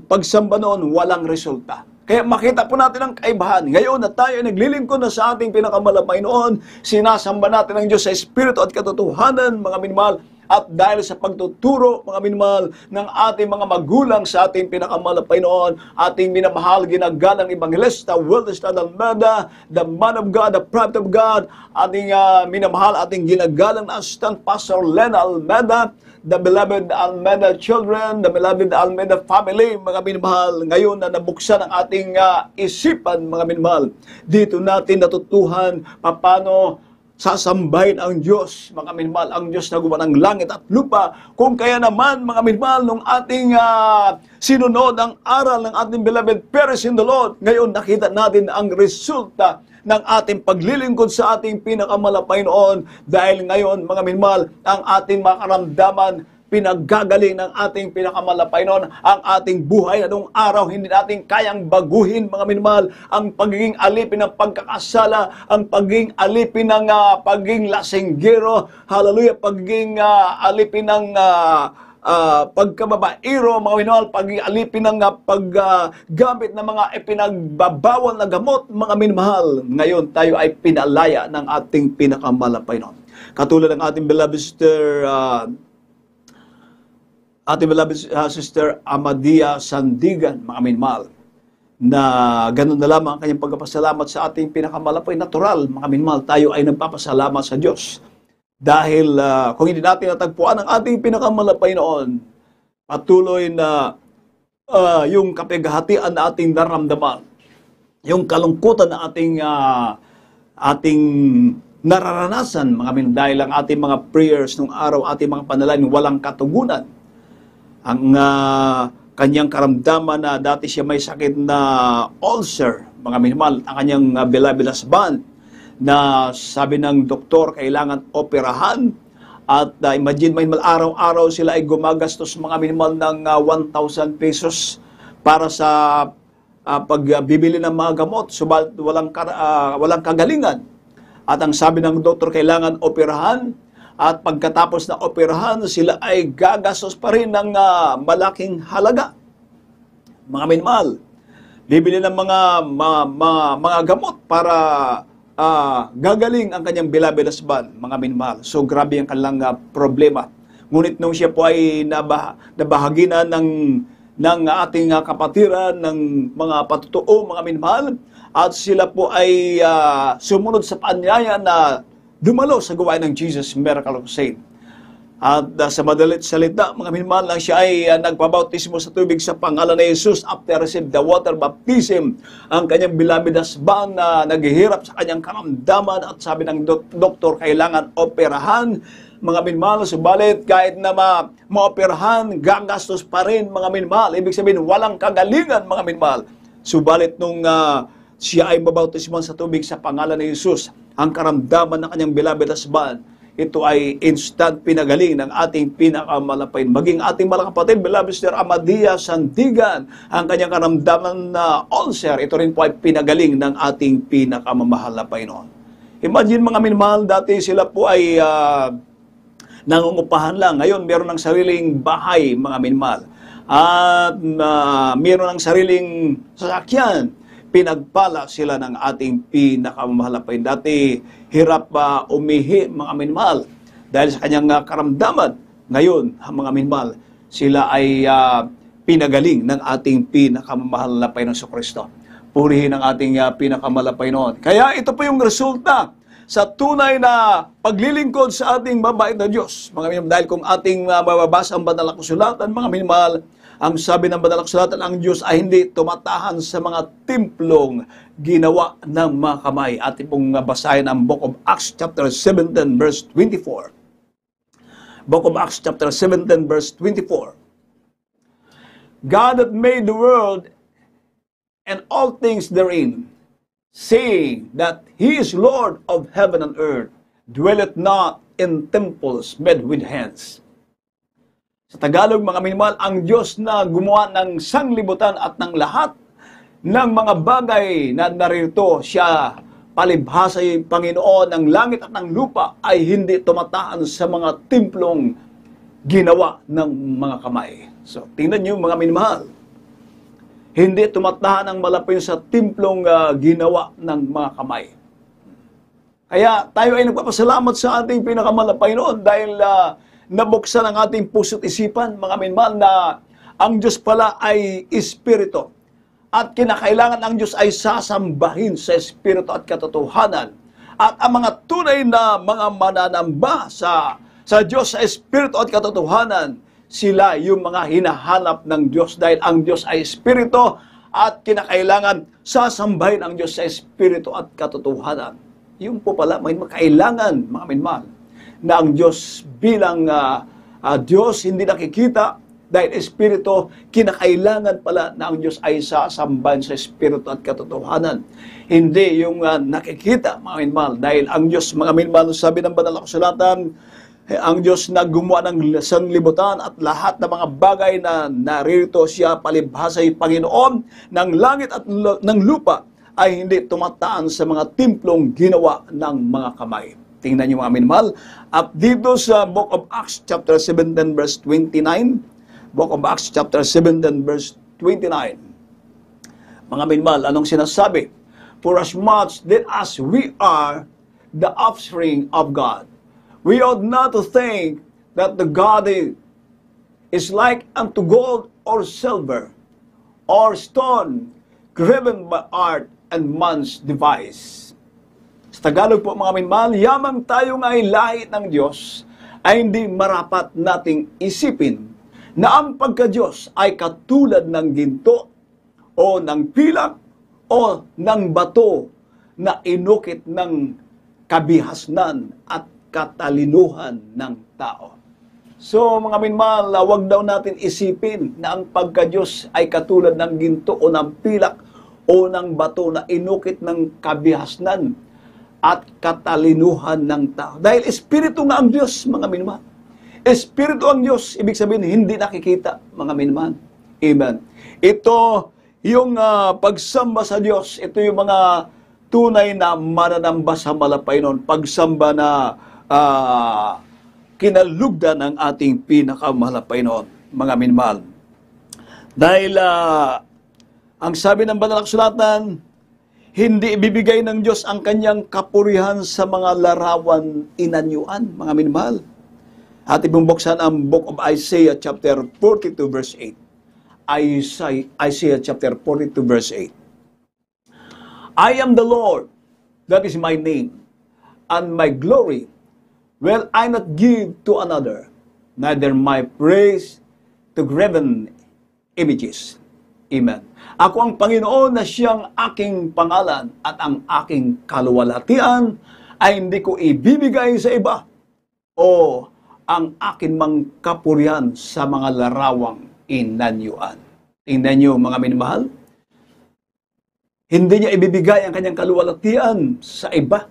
Speaker 2: pagsamba noon walang resulta. Kaya makita po natin ang kaibahan. Ngayon na tayo naglilingkod na sa ating pinakamalapay noon, sinasamba natin ang Diyos sa Espiritu at katotohanan, mga minamahal, at dahil sa pagtuturo, mga minamahal, ng ating mga magulang sa ating pinakamalapay noon, ating minamahal, ginagalang Evangelista, Wildes Almeida, the man of God, the prophet of God, ating minamahal, ating ginagalang na Assistant Pastor Lena Almeida, the beloved Almeida children, the beloved Almeida family, mga minamahal, ngayon na nabuksan ang ating isipan, mga minamahal, dito natin natutuhan paano sasambahin ang Diyos, mga minamahal, ang Diyos na gumawa ng langit at lupa. Kung kaya naman, mga minamahal, nung ating sinunod ang aral ng ating beloved parents in the Lord, ngayon nakita natin ang resulta ng ating paglilingkod sa ating pinakamalapay noon. Dahil ngayon, mga minamahal, ang ating mga karamdaman, pinaggagaling ng ating pinakamalapay noon, ang ating buhay na noong araw, hindi natin kayang baguhin, mga minamahal, ang pagiging alipin ng pagkakasala, ang pagiging alipin ng pagiging lasinggero, hallelujah, pagiging alipin ng pagkababairo, mga minamahal, pag-alipin ng paggamit ng mga ipinagbabawal na gamot, mga minamahal. Ngayon tayo ay pinalaya ng ating pinakamalapay noon. Katulad ng ating beloved sister Amadia Sandigan, mga minamahal, na ganun na lamang ang kanyang pagpapasalamat sa ating pinakamalapay. Natural, mga minamahal, tayo ay nagpapasalamat sa Diyos. Dahil kung hindi natin natagpuan ang ating pinakamalapay noon, patuloy na yung kapighatian na ating naramdaman, yung kalungkutan na ating nararanasan, mga minamahal, dahil ang ating mga prayers nung araw, ating mga panalangin walang katugunan. Ang kanyang karamdaman na dati siya may sakit na ulcer, mga minamahal, ang kanyang beloved husband, na sabi ng doktor kailangan operahan, at imagine may araw-araw sila ay gumagastos, mga minimal ng 1,000 pesos para sa pagbibili ng mga gamot, subalit walang kagalingan. At ang sabi ng doktor kailangan operahan, at pagkatapos na operahan sila ay gagastos pa rin ng malaking halaga. mga minmahal, bibili ng mga gamot para gagaling ang kanyang beloved husband, mga minmahal. So grabe ang kanilang problema. Ngunit nung siya po ay nabahagi na ng ating kapatiran, ng mga patutuo, mga minmahal, at sila po ay sumunod sa paanyaya na dumalo sa gawain ng Jesus Miracle Crusade. At sa madalit salita, mga minmahal, lang siya ay nagpabautismo sa tubig sa pangalan ni Jesus after receive the water baptism. Ang kanyang beloved husband na naghihirap sa kanyang karamdaman at sabi ng doktor, kailangan operahan, mga minmahal. Subalit kahit na maoperahan, gagastos pa rin, mga minmahal. Ibig sabihin, walang kagalingan, mga minmahal. Subalit nung siya ay mabautismo sa tubig sa pangalan ni Jesus, ang karamdaman ng kanyang beloved husband, ito ay instant pinagaling ng ating pinakamalapay. Maging ating mga kapatid, beloved Sister Amadia Sandigan, ang kanyang karamdaman na ulcer, ito rin po ay pinagaling ng ating pinakamamahal na Panginoon. Imagine, mga minmahal, dati sila po ay nangungupahan lang. Ngayon, meron ng sariling bahay, mga minmahal. At meron ng sariling sasakyan. Pinagpala sila ng ating pinakamamahal na Panginoon. Dati, hirap umihi, mga minmahal, dahil sa kanyang karamdaman. Ngayon, mga minmahal, sila ay pinagaling ng ating pinakamamahal na Panginoon sa Kristo. Purihin ang ating pinakamamahal na Panginoon. Kaya ito po yung resulta sa tunay na paglilingkod sa ating mabait na Diyos. Mga minmahal, dahil kung ating mababasa ang banal na kasulatan, mga minmahal, ang sabi ng banal na kasulatan, ang Diyos ay hindi tumatahan sa mga templong ginawa ng mga kamay. At pong basahin ang Book of Acts chapter 17 verse 24. Book of Acts chapter 17 verse 24. God that made the world and all things therein, saying that He is Lord of heaven and earth, dwelleth not in temples made with hands. Sa Tagalog, mga minmahal, ang Diyos na gumawa ng sanglibutan at ng lahat ng mga bagay na narito, siya palibhasay Panginoon ng langit at ng lupa, ay hindi tumataan sa mga templong ginawa ng mga kamay. So, tingnan niyo, mga minmahal, hindi tumatahan ang malapit sa templong ginawa ng mga kamay. Kaya tayo ay nagpapasalamat sa ating pinakamahal na Panginoon dahil nabuksan ang ating puso't isipan, mga minmahal, na ang Diyos pala ay Espiritu. At kinakailangan ang Diyos ay sasambahin sa Espiritu at katotohanan. At ang mga tunay na mga mananamba sa Diyos sa Espiritu at katotohanan, sila yung mga hinahanap ng Diyos dahil ang Diyos ay Espiritu at kinakailangan sasambahin ang Diyos sa Espiritu at katotohanan. Yun po pala, may makailangan, mga minmahal, na ang Diyos bilang Diyos hindi nakikita dahil Espiritu, kinakailangan pala na ang Diyos ay sasambahin sa Espiritu at katotohanan. Hindi yung nakikita, mga minmahal, dahil ang Diyos, mga minmahal, sabi ng banal na kasulatan, ang Diyos na gumawa ng sanglibutan at lahat ng mga bagay na naririto, siya palibhasay Panginoon ng langit at ng lupa, ay hindi tumataan sa mga templong ginawa ng mga kamay. Tingnan niyo, mga minmahal. At dito sa Book of Acts chapter 17 verse 29, Book of Acts chapter 17 verse 29. Mga minmahal, anong sinasabi? For as much that as we are the offspring of God, we ought not to think that the God is like unto gold or silver or stone graven by art and man's device. Sa Tagalog po, mga minmahal, yamang tayo nga ay lahi ng Diyos, ay hindi marapat nating isipin na ang pagka-Diyos ay katulad ng ginto o ng pilak o ng bato na inukit ng kabihasnan at katalinuhan ng tao. So, mga minmahal, wag daw natin isipin na ang pagka-Diyos ay katulad ng ginto o ng pilak o ng bato na inukit ng kabihasnan at katalinuhan ng tao. Dahil Espiritu nga ang Diyos, mga minmahal. Espiritu ang Diyos, ibig sabihin, hindi nakikita, mga minmahal. Amen. Ito, yung pagsamba sa Diyos, ito yung mga tunay na mananamba sa Panginoon. Pagsamba na kinalugdan ng ating pinakamahal na Panginoon, mga minmahal. Dahil Ang sabi ng banal na kasulatan, hindi ibibigay ng Diyos ang kanyang kapurihan sa mga larawan inanyuan, mga minamahal. Ating buksan ang Book of Isaiah chapter 42 verse 8. Isaiah chapter 42 verse 8. I am the Lord, that is my name, and my glory will I not give to another, neither my praise to graven images. Amen. Ako ang Panginoon na siyang aking pangalan at ang aking kaluwalhatian ay hindi ko ibibigay sa iba o ang akin mang kapurihan sa mga larawang inanyuan. Tingnan niyo mga minamahal, hindi niya ibibigay ang kanyang kaluwalhatian sa iba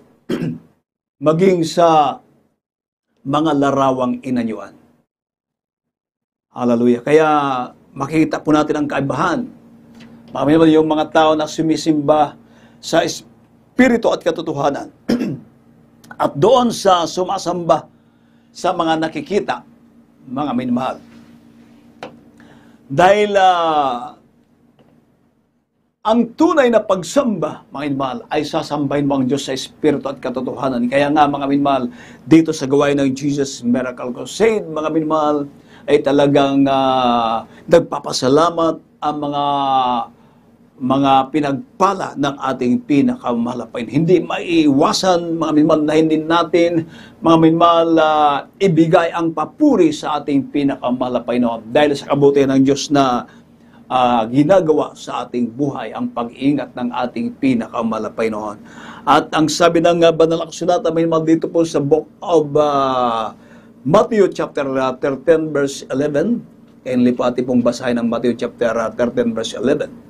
Speaker 2: maging sa mga larawang inanyuan. Hallelujah. Kaya makikita po natin ang kaibahan. Mga yung mga tao na sumisimba sa espiritu at katotohanan at doon sa sumasamba sa mga nakikita, mga minamahal. Dahil ang tunay na pagsamba, mga minamahal, ay sasambahin mo ang Diyos sa espiritu at katotohanan. Kaya nga, mga minamahal, dito sa gawain ng Jesus Miracle Crusade, mga minamahal, ay talagang nagpapasalamat ang mga pinagpala ng ating pinakamalapay. Hindi maiiwasan, mga minamahal, na hindi natin, mga minamahal, ibigay ang papuri sa ating pinakamalapay noon. Dahil sa kabutihan ng Diyos na ginagawa sa ating buhay, ang pag-iingat ng ating pinakamalapay noon. At ang sabi ng banal na kasulatan, mga minamahal, dito po sa Book of Matthew chapter 13 verse 11, kaya po ating pong basahin ng Matthew chapter 13 verse 11.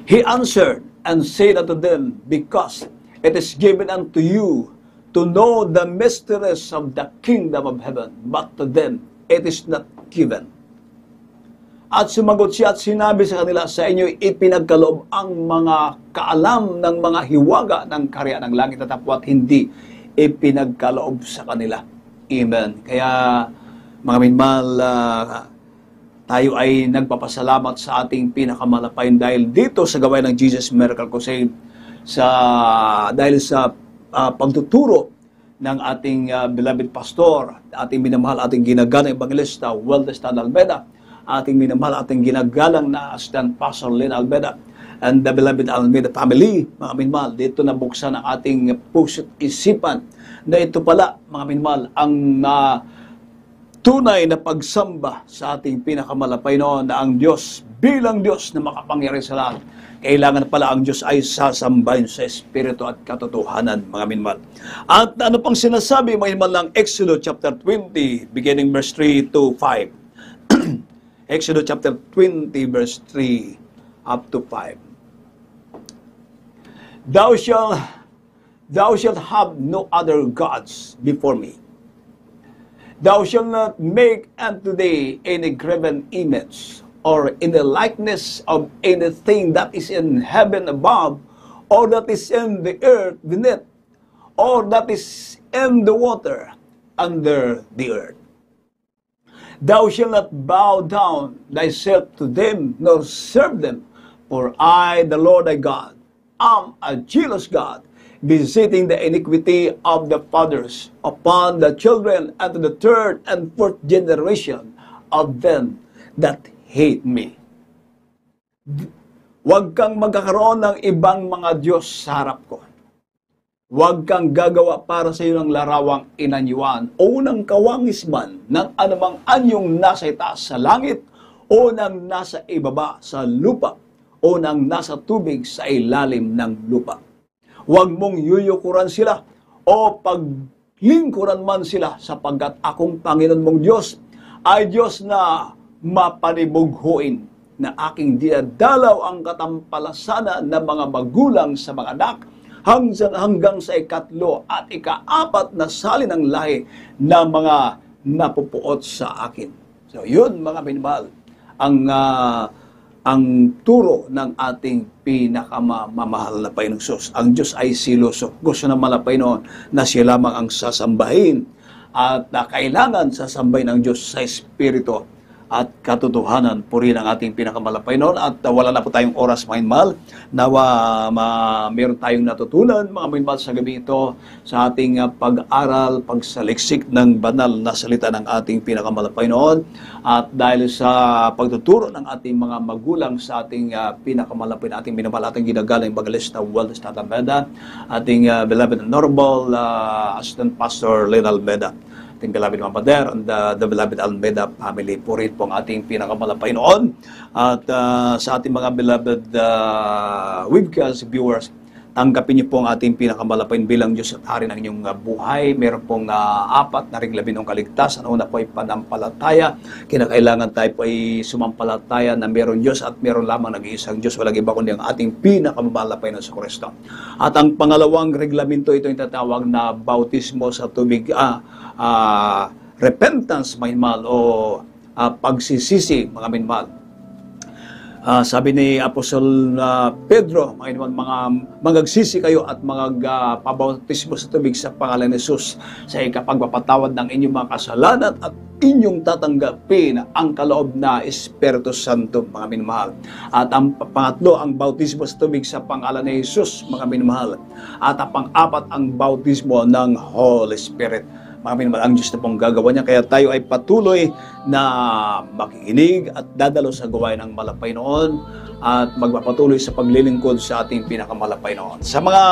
Speaker 2: He answered and said unto them, because it is given unto you to know the mysteries of the kingdom of heaven, but to them it is not given. At sumagot siya at sinabi sa kanila, sa inyo ipinagkaloob ang mga kaalam ng mga hiwaga ng karya ng langit at tapwa, at hindi ipinagkaloob sa kanila. Amen. Kaya mga minamahal, tayo ay nagpapasalamat sa ating pinakamalapay dahil dito sa gawain ng Jesus Miracle Crusade, dahil sa pagtuturo ng ating beloved pastor, ating minamahal, ating ginagalang evangelista, Weldes Tan Albeda, ating minamahal, ating ginagalang na Assistant Pastor Len Albeda, and the beloved Almeida family, mga minamahal, dito nabuksan ang ating puso't isipan na ito pala, mga minamahal, ang tunay na pagsamba sa ating pinakamalapay noon na ang Diyos bilang Diyos na makapangyarihan sa lahat. Kailangan pala ang Diyos ay sasambahin sa espiritu at katotohanan, mga minamahal. At ano pang sinasabi, mga minamahal, ng Exodus chapter 20, beginning verse 3 to 5. Exodus chapter 20, verse 3 up to 5. Thou shalt have no other gods before me. Thou shalt not make unto thee any graven image, or in the likeness of anything that is in heaven above, or that is in the earth beneath, or that is in the water under the earth. Thou shalt not bow down thyself to them, nor serve them, for I, the Lord thy God, am a jealous God, visiting the iniquity of the fathers upon the children, and to the third and fourth generation of them that hate me. Huwag kang magkakaroon ng ibang mga Diyos sa harap ko. Huwag kang gagawa para sa iyo ng larawang inanyuan o ng kawangis man ng anumang anyong nasa itaas sa langit o ng nasa ibaba sa lupa o ng nasa tubig sa ilalim ng lupa. Huwag mong yuyukuran sila o paglingkuran man sila, sapagkat akong Panginoon mong Diyos ay Diyos na mapanibughuin, na aking dinadalaw ang katampalasanan ng mga magulang sa mga anak hanggang sa ikatlo at ikaapat na sali ng lahi na mga napupuot sa akin. So yun, mga minamahal, ang turo ng ating pinakamamahal na Panginoong Diyos. Ang Diyos ay siloso. Gusto na malapay noon na siya lamang ang sasambahin. At kailangan sasambahin ng Diyos sa espiritu at katotohanan. Purihin ang ating pinakamalapay noon at wala na po tayong oras, mga minmahal. Nawa meron tayong natutunan, mga minmahal, sa gabi ito sa ating pag-aral, pagsaliksik ng banal na salita ng ating pinakamalapay noon. At dahil sa pagtuturo ng ating mga magulang sa ating pinakamalapay na ating minamahal, ating ginagalang Evangelista Waldes Almeda, ating beloved and honorable Assistant Pastor Len Almeda, ating beloved Mama Pader, and the beloved Almeda family. Purihin po ang ating pinakamalapay noon. At sa ating mga beloved webcast viewers, tanggapin niyo po ang ating pinakamalapay bilang Diyos at Hari ng inyong buhay. Meron pong 4 na reglamenong kaligtasan. Una po ay panampalataya. Kinakailangan tayo po ay sumampalataya na meron Diyos at meron lamang nag-iisang Diyos. Walang iba kundi ang ating pinakamalapay na sa Kristo. At ang pangalawang reglamento, ito yung tatawag na bautismo sa tubig, repentance, mga minmahal, o pagsisisi, mga minmahal. Sabi ni Apostol Pedro, mga magagsisi kayo at pabautismo sa tubig sa pangalan ni Jesus sa ikapagpapatawad ng inyong mga kasalanan at inyong tatanggapin ang kaloob na Espiritu Santo, mga minmahal. At ang pangatlo, ang bautismo sa tubig sa pangalan ni Jesus, mga minmahal. At ang pang-apat, ang bautismo ng Holy Spirit. Mga minmahal, ang Diyos na pong gagawa niya. Kaya tayo ay patuloy na makikinig at dadalo sa gawain ng malapay noon at magpapatuloy sa paglilingkod sa ating pinakamalapay noon. Sa mga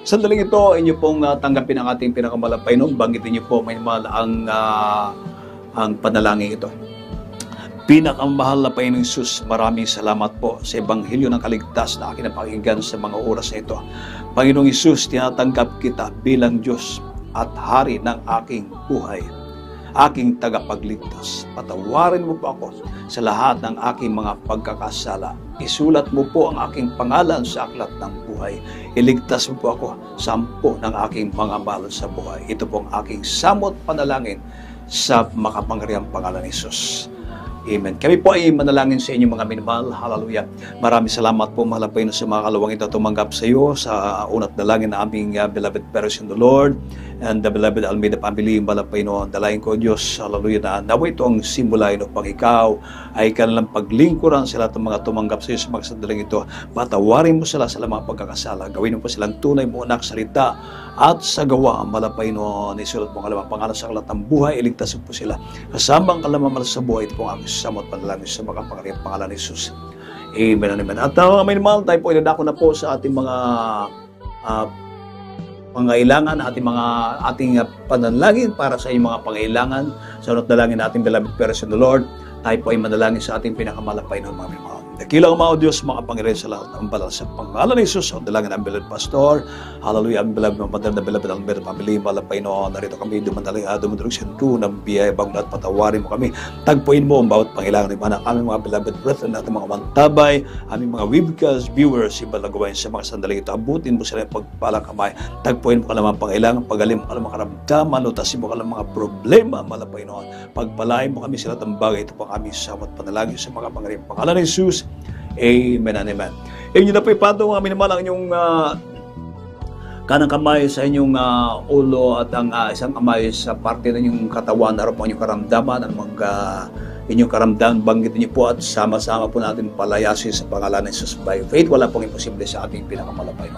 Speaker 2: sandaling ito, inyo pong tanggapin ang ating pinakamalapay noon. Banggitin niyo po, mga minmahal, ang panalangin ito. Pinakamahal na Panginoong Jesus, maraming salamat po sa Ebanghelyo ng Kaligtas na aking napakinggan sa mga oras na ito. Panginoong Jesus, tinatanggap kita bilang Diyos at Hari ng aking buhay, aking tagapagligtas. Patawarin mo po ako sa lahat ng aking mga pagkakasala. Isulat mo po ang aking pangalan sa aklat ng buhay. Iligtas mo po ako sa 10 ng aking mga mahal sa buhay. Ito po ang aking samot panalangin sa makapangyarihang pangalan ni Jesus. Amen. Kami po ay manalangin sa inyo, mga minmahal. Hallelujah. Maraming salamat po, malapay na sa mga kalawang ito tumanggap sa iyo sa unat dalangin na aming beloved parents in the Lord and the beloved Almeda family. Malapay no, dalayan ko Diyos, hallelujah, na naway ito ang simulain upang ikaw ay kanilang paglingkuran sa lahat ng mga tumanggap sa iyo sa mga sandaling ito. Patawarin mo sila sa mga pagkakasala. Gawin mo po silang tunay mo anak salita at sa gawa. Malapay no, isulat mo kalamang pangalan sa kalat ng buhay. Iligtas po sila. Kasama ang kalamang sa buhay. Ito po ang aming samot panalangin sa makapangyarihang pangalan ni Jesus. Amen. Amen. At mga minmahal, tayo po inadako na po sa ating mga pangailangan, ating panalangin para sa inyong mga pangailangan. Sa unat dalangin natin, beloved parents in the Lord, tayo po ay manalangin sa ating pinakamalapay ng mga minmahal. Dakilang mga Diyos, mga Panginoon sa lahat ng banal sa pangalan ni Jesus. Ang dalangin ang beloved pastor. Hallelujah. Ang beloved Mother, the beloved Almeda family, malapay noon. Narito kami dumudulog sa ito ng biyaya bang at patawarin mo kami. Tagpuin mo ang bawat pangailangan ng mga aming mga beloved brethren at mga mantabay, aming mga webcast viewers, ibalagawain sa mga sandaling ito. Abutin mo sila yung pagpalang kamay. Tagpuin mo ka naman pangailangan, pagalim mo ka naman karamdaman, utasin mo ka naman mga problema, malapay noon. Pagpalain mo kami sila ng bagay. Ito pang aming samot panalangin sa mga pangalan. Pangalan ni Jesus. Amen and amen. Inyo na po ipato mga minamahal ang inyong kanang kamay sa inyong ulo at ang isang kamay sa parte ng inyong katawan. Harap mo inyong karamdaman at inyong karamdaman. Banggitin niyo po at sama-sama po natin palayasin sa pangalan ng Jesus by faith. Wala pong imposible sa ating pinakamalapay.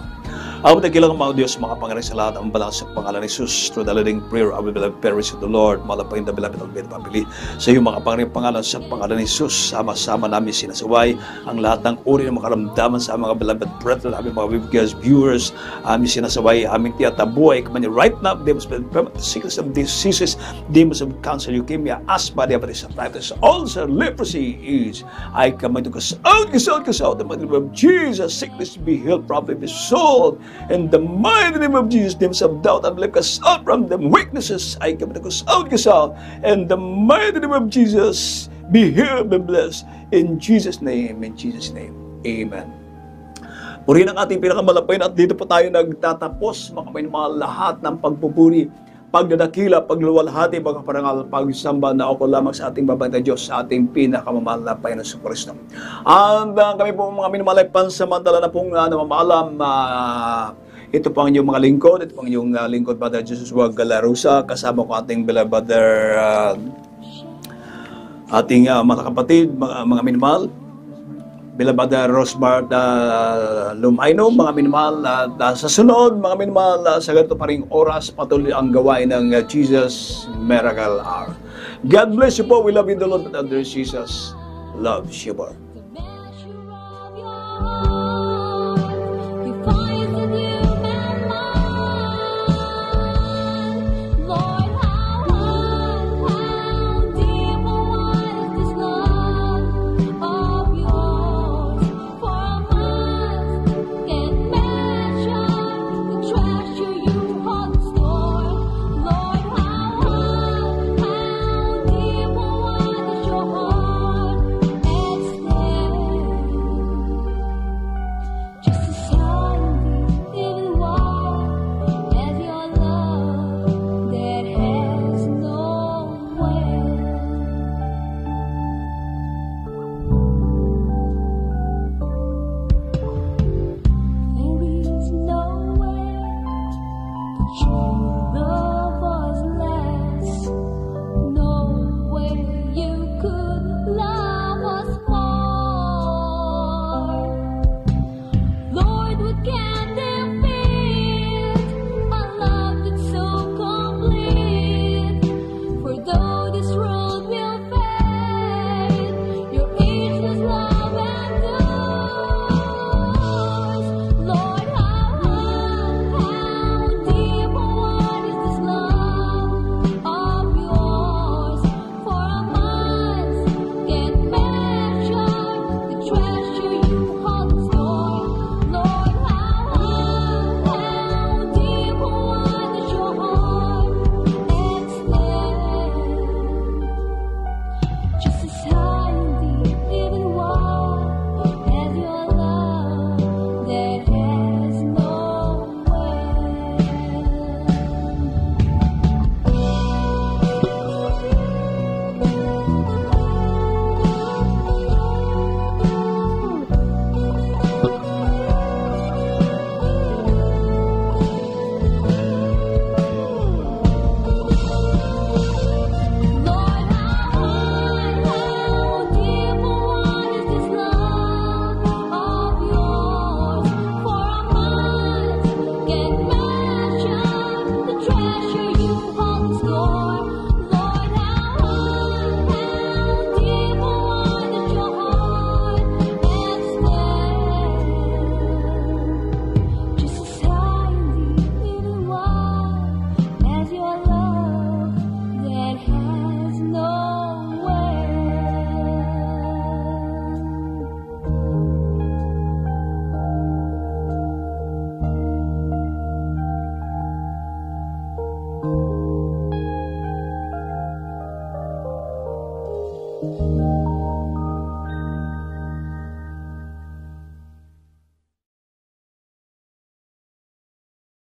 Speaker 2: Ako dakilang mga Diyos, mga Panginoon sa lahat ang balang sa pangalan ni Jesus through the leading prayer of the beloved parents of the Lord, malapay the beloved Almeda family. Sa iyo mga Panginoon pangalan sa pangalan ni Jesus, sama-sama namin sinasaway ang lahat ng uri ng makaramdaman sa mga beloved brethren, aming mga webcast viewers, aming sinasaway, aming tiyatabuhay, kamanya right now, demons of sickness of diseases, demons of cancer, leukemia, asthma, diabetes, arthritis, ulcer, leprosy, AIDS. I command to cast out, in the name of Jesus, sickness be healed, problem be solved. In the mighty name of Jesus, demons of doubt and belief, cast out from them weaknesses. I command to cast out. In the mighty name of Jesus, be healed, be blessed. In Jesus' name, Amen. Purihin ang ating pinakamalapay at dito po tayo nagtatapos, mga minamahal, lahat ng pagpupuri, pagdadakila, pagluwalhati, pagpaparangal, pagsamba na ako lamang sa ating babay na Diyos, sa ating pinakamamahal na Panginoon sa Kristo. And kami po mga minamahal ay pansamantala na pong namamalam. Ito po ang inyong mga lingkod. Ito po ang inyong lingkod, Brother Jesus Wag Galarusa. Kasama ko ating beloved Brother ating mga kapatid, mga minamahal, Beloved Rosmar Lumayno, mga minamahal, sa sunod, mga minamahal, sa ganito pa ring oras, patuloy ang gawain ng Jesus Miracle Hour. God bless you po. We love you, the Lord, and others. Jesus loves you more.
Speaker 1: The measure of your